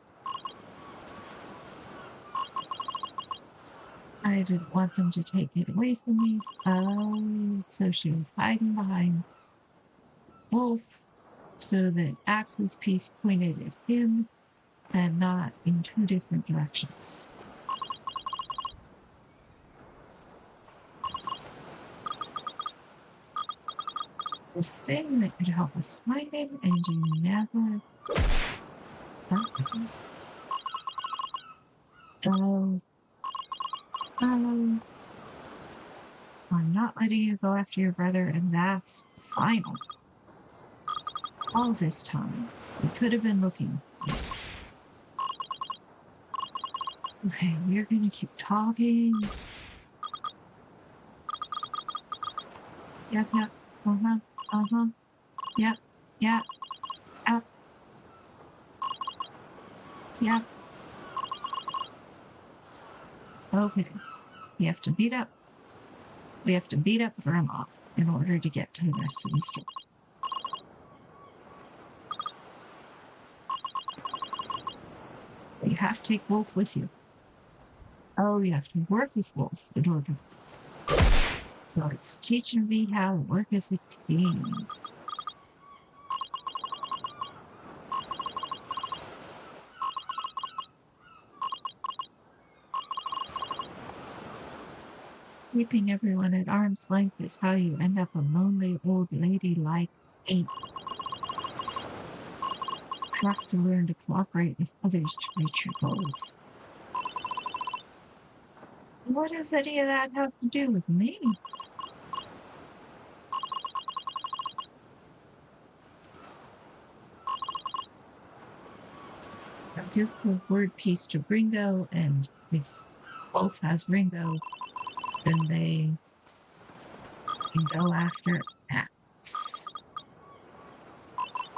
I didn't want them to take it away from me. Oh, so she was hiding behind Wolf so that Axe's piece pointed at him and not in two different directions. This thing that could help us find him, and you never. I'm not letting you go after your brother, and that's final. All this time, we could have been looking. Okay, we're gonna keep talking. Yep, yep. Uh-huh. Uh-huh. Yep. Yep. Yep. Yep. Okay. We have to beat up. We have to beat up Grandma in order to get to the rest of the story. You have to take Wolf with you. Oh, you have to work with Wolf in order. So it's teaching me how to work as a team. Keeping everyone at arm's length is how you end up a lonely old lady like me. You have to learn to cooperate with others to reach your goals. What does any of that have to do with me? I'll give the word piece to Ringo, and if Wolf has Ringo, then they can go after Max.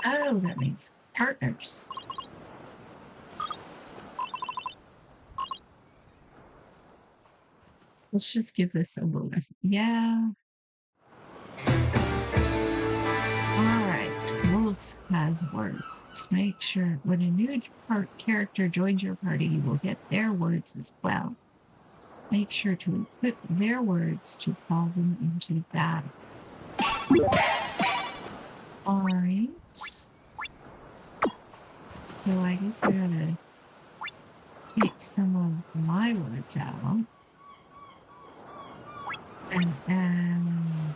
Oh, that means partners. Let's just give this a moment. Yeah. All right. Wolf has words. Make sure when a new character joins your party, you will get their words as well. Make sure to equip their words to call them into battle. All right. So I guess I gotta take some of my words out and add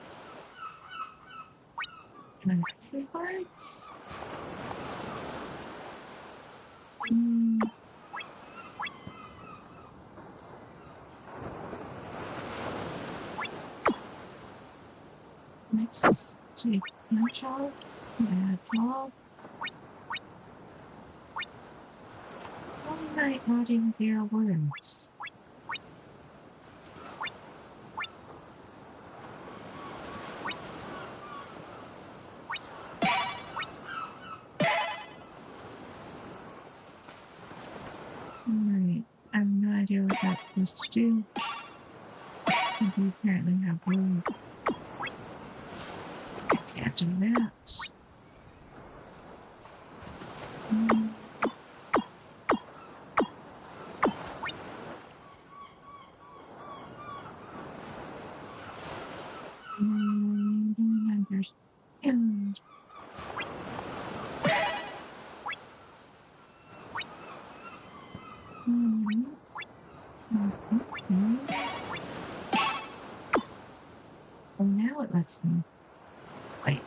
Max's words. Let's take punch off, add off. How am I adding their words? Alright, I have no idea what that's supposed to do. We apparently have room. I can't do that. Understand. Oh, now it lets me. Wait.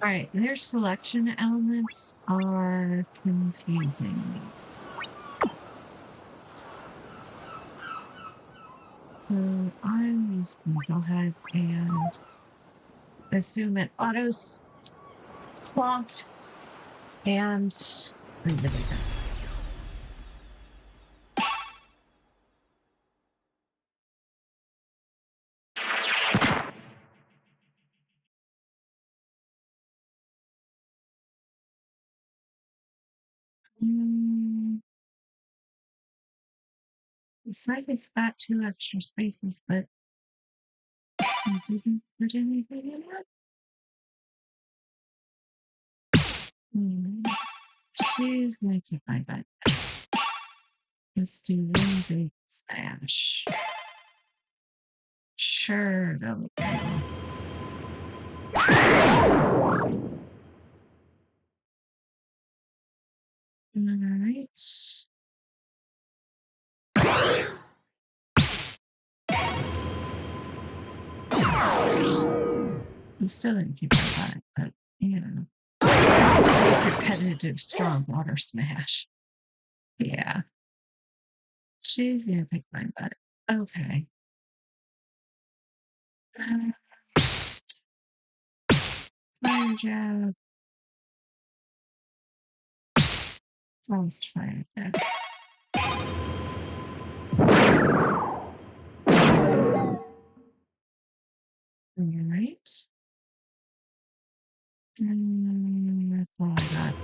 All right, their selection elements are confusing me. So I'm just going to go ahead and assume it autos plonked and leave it there. It's like it's got 2 extra spaces, but it doesn't put anything in it. She's going to find that. Let's do one big smash. Sure, that'll do. Alright. I'm still gonna keep that, but you know. Repetitive strong water smash. Yeah. She's gonna pick my butt. Okay. Fire jab. Fast fire jab. Alright. That's all I got.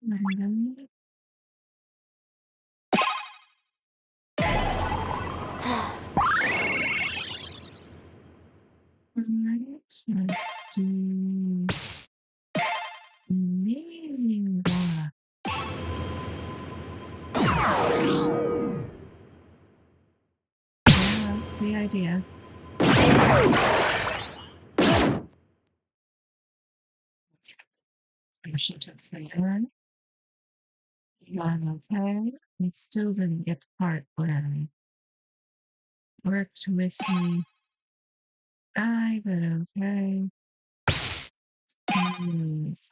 Alright. Alright. Let's do amazing block. Yeah, that's the idea. She took the turn. Okay. It still didn't get the part where I worked with the guy, but okay.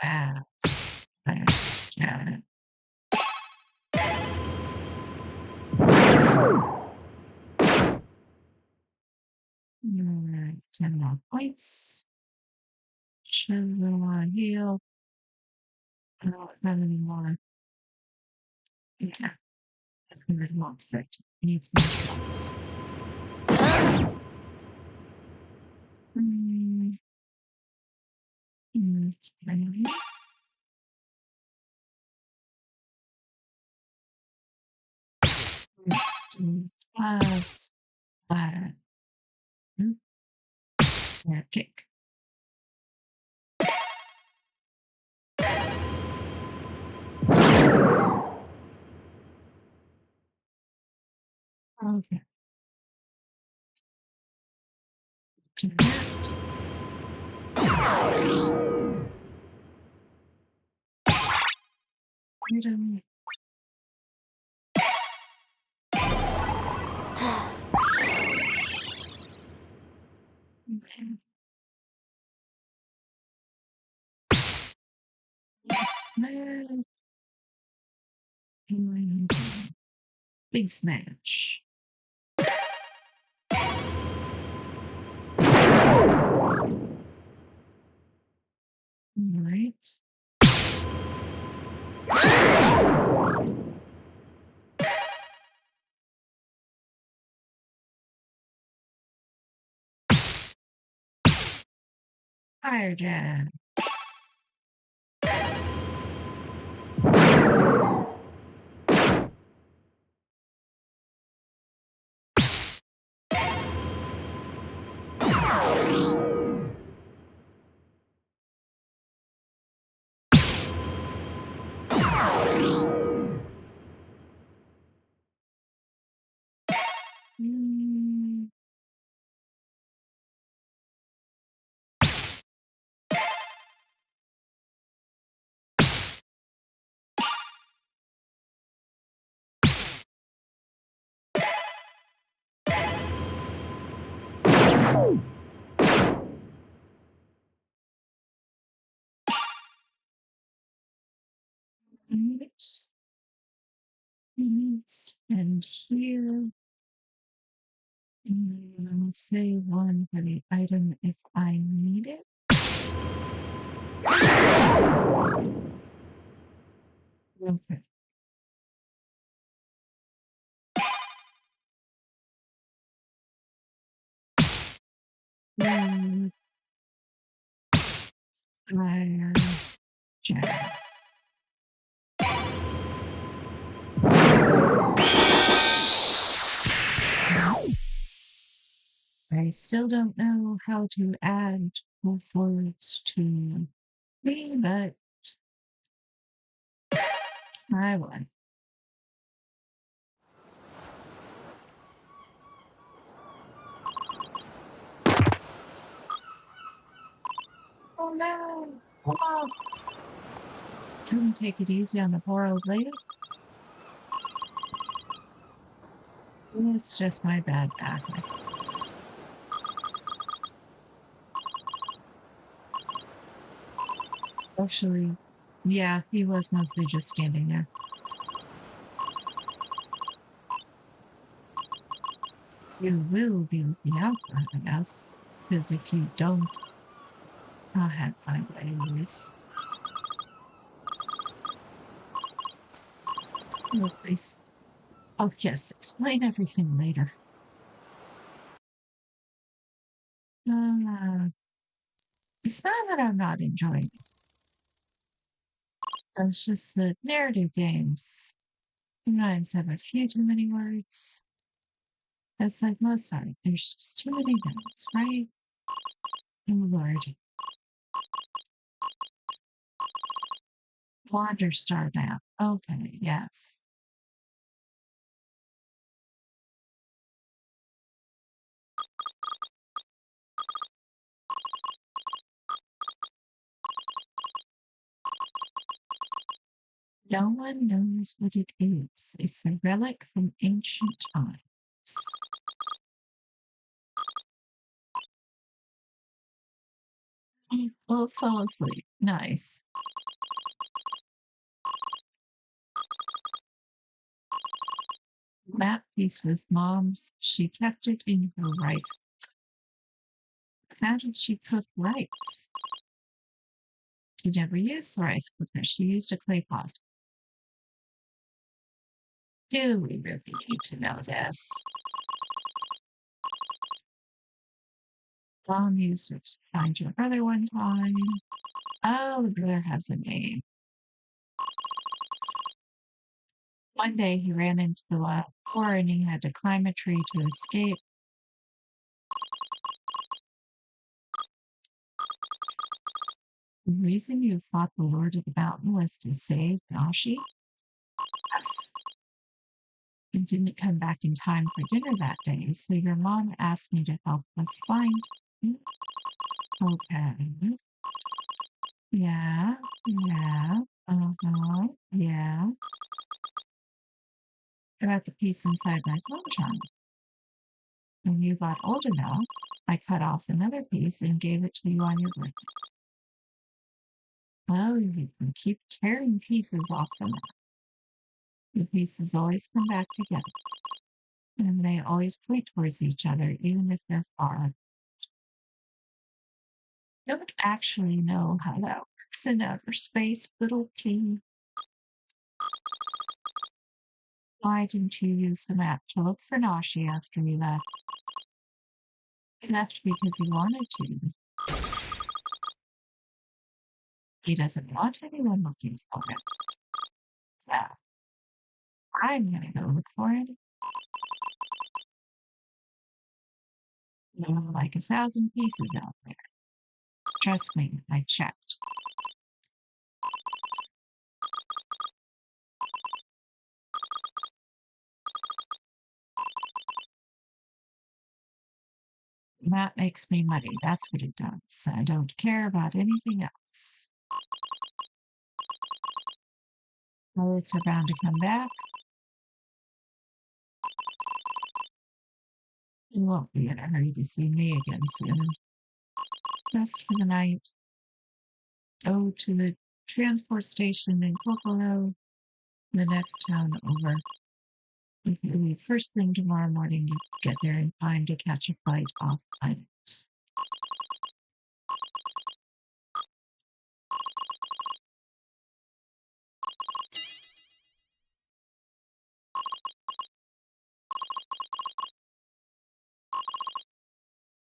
Fast. Yeah. Alright, 10 more points. Should I heal? I don't have any more. Yeah. 100 more fit. Needs more spots. Okay. Let's do plus ladder. Air kick. Okay. Connect. Freedom. Okay. Smash. Big smash. Alright. Fire jab. And here, I'll say one for the item if I need it. Okay. Fire jab. I still don't know how to add more forwards to me, but I won. Oh no! Oh. Couldn't take it easy on the poor old lady. It's just my bad back. Actually, yeah, he was mostly just standing there. You will be looking out for him, I guess, because if you don't, I'll have my ways. Oh, please. Oh, yes, explain everything later. It's not that I'm not enjoying it. It's just that narrative games sometimes have a few too many words. It's like Mozart. There's just too many notes, right? Oh, Lord. Wanderstar map. Okay, yes. No one knows what it is. It's a relic from ancient times. Oh, fall asleep. Nice. That piece was mom's. She kept it in her rice. How did she cook rice? She never used the rice cooker. She used a clay pot. Do we really need to know this? Mom used it to find your brother one time. Oh, the brother has a name. One day he ran into the wild boar and he had to climb a tree to escape. The reason you fought the Lord of the Mountain was to save Nashi? Yes. And didn't come back in time for dinner that day, so your mom asked me to help her find you. Okay. Yeah. Yeah. Yeah. I got the piece inside my phone charm. When you got old enough, I cut off another piece and gave it to you on your birthday. Oh, you can keep tearing pieces off the map. The pieces always come back together, and they always point towards each other, even if they're far. Don't actually know how that works in outer space, little king. Why didn't you use the map to look for Nashi after you left? He left because he wanted to. He doesn't want anyone looking for him. Yeah, I'm gonna go look for him. There are like 1,000 pieces out there. Trust me, I checked. That makes me money. That's what it does. I don't care about anything else. Bullets are bound to come back. You won't be in a hurry to see me again soon. Just for the night. Go to the transport station in Kokoro, the next town over. If you leave first thing tomorrow morning, you get there in time to catch a flight off island.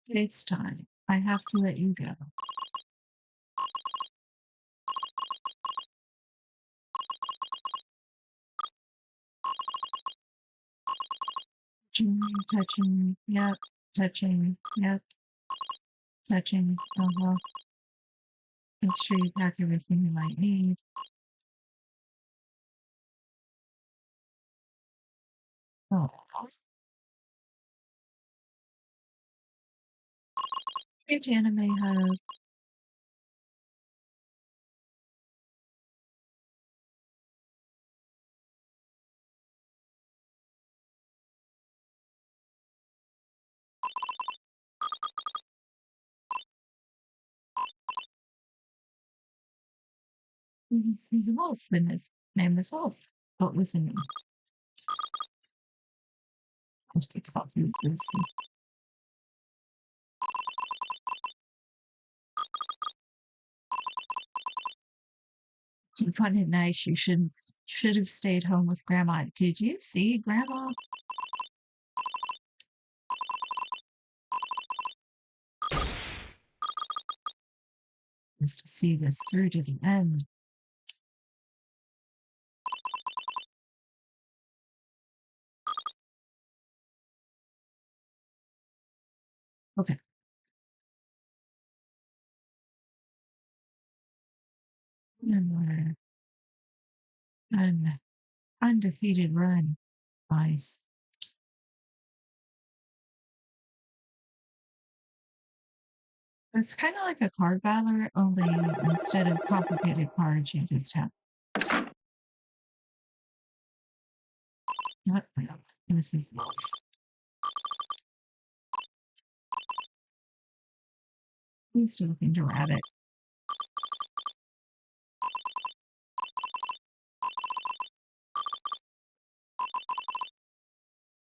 It's time. I have to let you go. Touching, yep, touching, yep, touching, Make sure you pack everything you might need. Oh, great anime hub. He's a wolf, and his name is Wolf. But listen, I'll take coffee with this. You find it nice. You should have stayed home with Grandma. Did you see Grandma? You have to see this through to the end. Okay. One more. Undefeated run. Nice. It's kind of like a card battler, only instead of complicated cards, you just have not real. This is wolf. He's still looking to rabbit.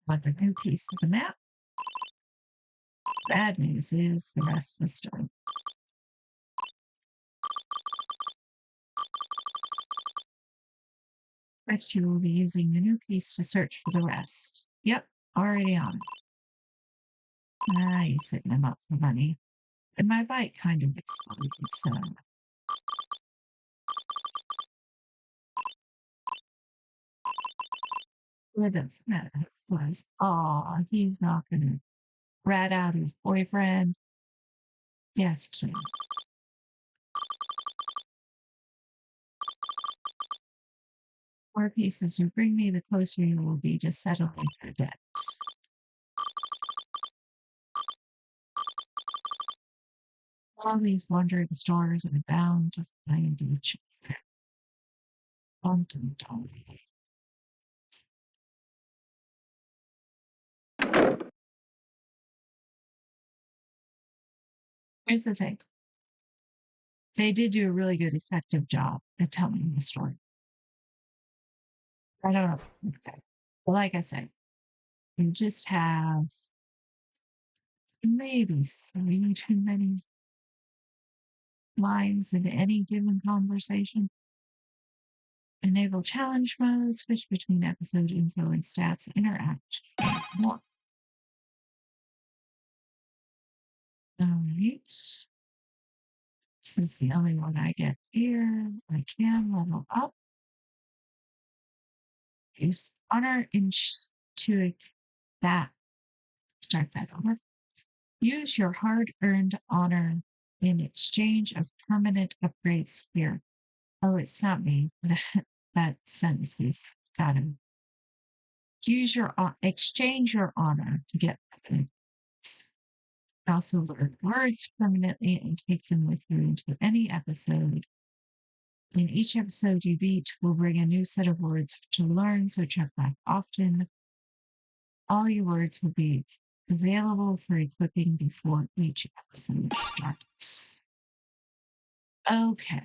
But the new piece of the map. Bad news is the rest was stolen. Next, you will be using the new piece to search for the rest. Yep, already on. You setting them up for money. And my bike kind of exploded, so. It doesn't matter who it was. Aw, he's not gonna rat out his boyfriend. Yes, cute. More pieces you bring me, the closer you will be to settling your debt. All these wandering stars are bound to find each other. Dum, dum, dum. Here's the thing. They did do a really good, effective job at telling the story. I don't know. Okay. But like I said, you just have maybe 3 too many lines in any given conversation. Enable challenge mode, switch between episode info and stats, interact more. All right. This is the only one I get here. I can level up. Use honor into that. Start that over. Use your hard-earned honor in exchange of permanent upgrades here. Oh, it's not me. That sentence is got to use your exchange your honor to get upgrades. Also learn words permanently and take them with you into any episode. In each episode you beat will bring a new set of words to learn, so check back often. All your words will be available for equipping before each episode starts. Okay.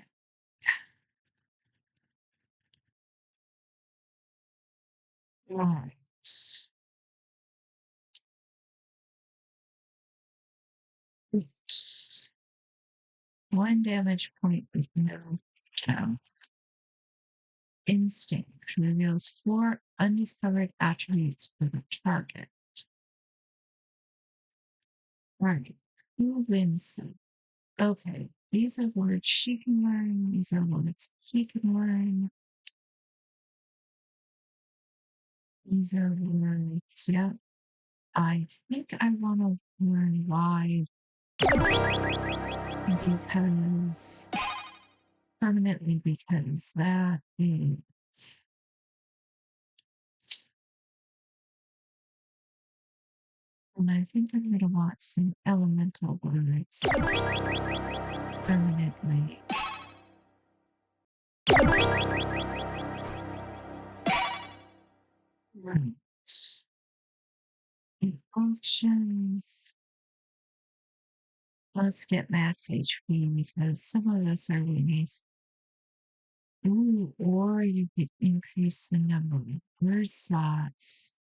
Right. Oops. 1 damage point with no count. Instinct reveals 4 undiscovered attributes for the target. Right. Who wins them? Okay. These are words she can learn. These are words he can learn. These are words. Yeah. I think I want to learn why because permanently because that is and I think I'm going to want some elemental words permanently. Right. Functions. Let's get max HP because some of us are weenies. Ooh, or you could increase the number of word slots.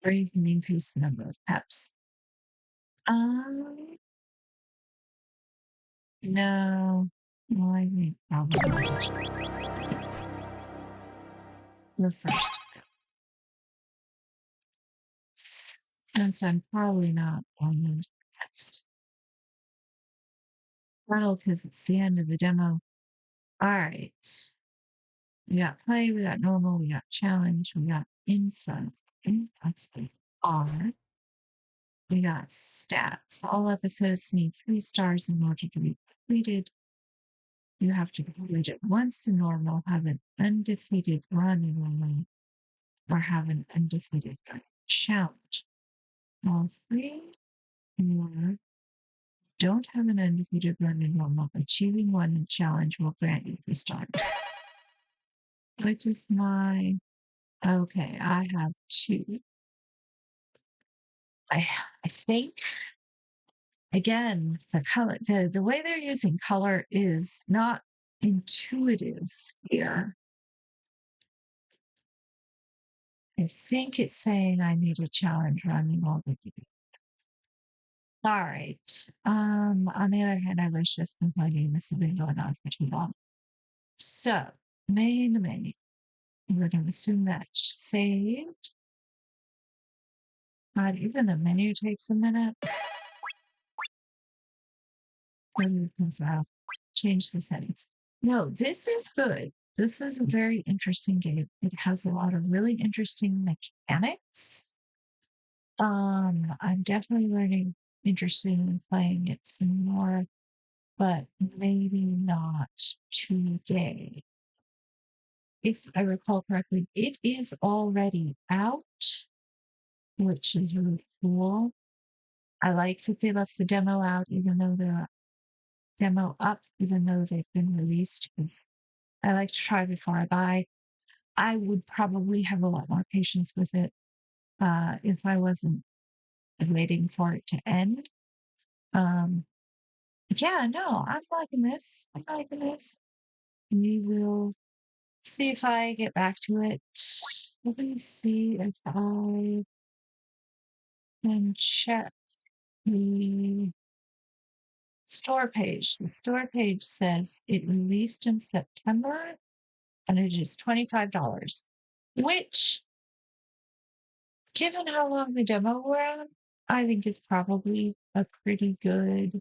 Or you can increase the number of peps. Um, no. Well, I think probably the first. Since I'm probably not on the next. Well, because it's the end of the demo. All right. We got play, we got normal, we got challenge, we got info. That's R. We got stats. All episodes need 3 stars in order to be completed. You have to complete it once in normal, have an undefeated run in normal, or have an undefeated run challenge. All 3 or don't have an undefeated run in normal. Achieving one in challenge will grant you the stars. Which is my okay? I have 2. I think again the color the way they're using color is not intuitive here. I think it's saying I need a challenge running all the way. All right. On the other hand, I was just complaining this has been going on for too long. So main menu. We're going to assume that's saved. God, even the menu takes a minute. Change the settings. No, this is good. This is a very interesting game. It has a lot of really interesting mechanics. I'm definitely interested in playing it some more, but maybe not today. If I recall correctly, it is already out, which is really cool. I like that they left the demo out, even though they're demo up, even though they've been released, because I like to try before I buy. I would probably have a lot more patience with it if I wasn't waiting for it to end. Yeah, no, I'm liking this. I'm liking this. We will see if I get back to it. Let me see if I can check the store page. The store page says it released in September and it is $25, which, given how long the demo ran, I think is probably a pretty good.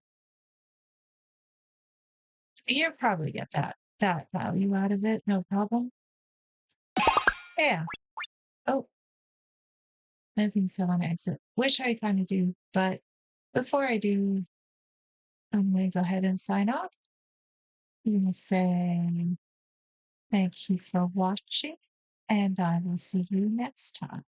You'll probably get that value out of it, no problem. Yeah. Oh, I think so on exit. Wish I kind of do, but before I do, I'm going to go ahead and sign off. I'm going to say thank you for watching, and I will see you next time.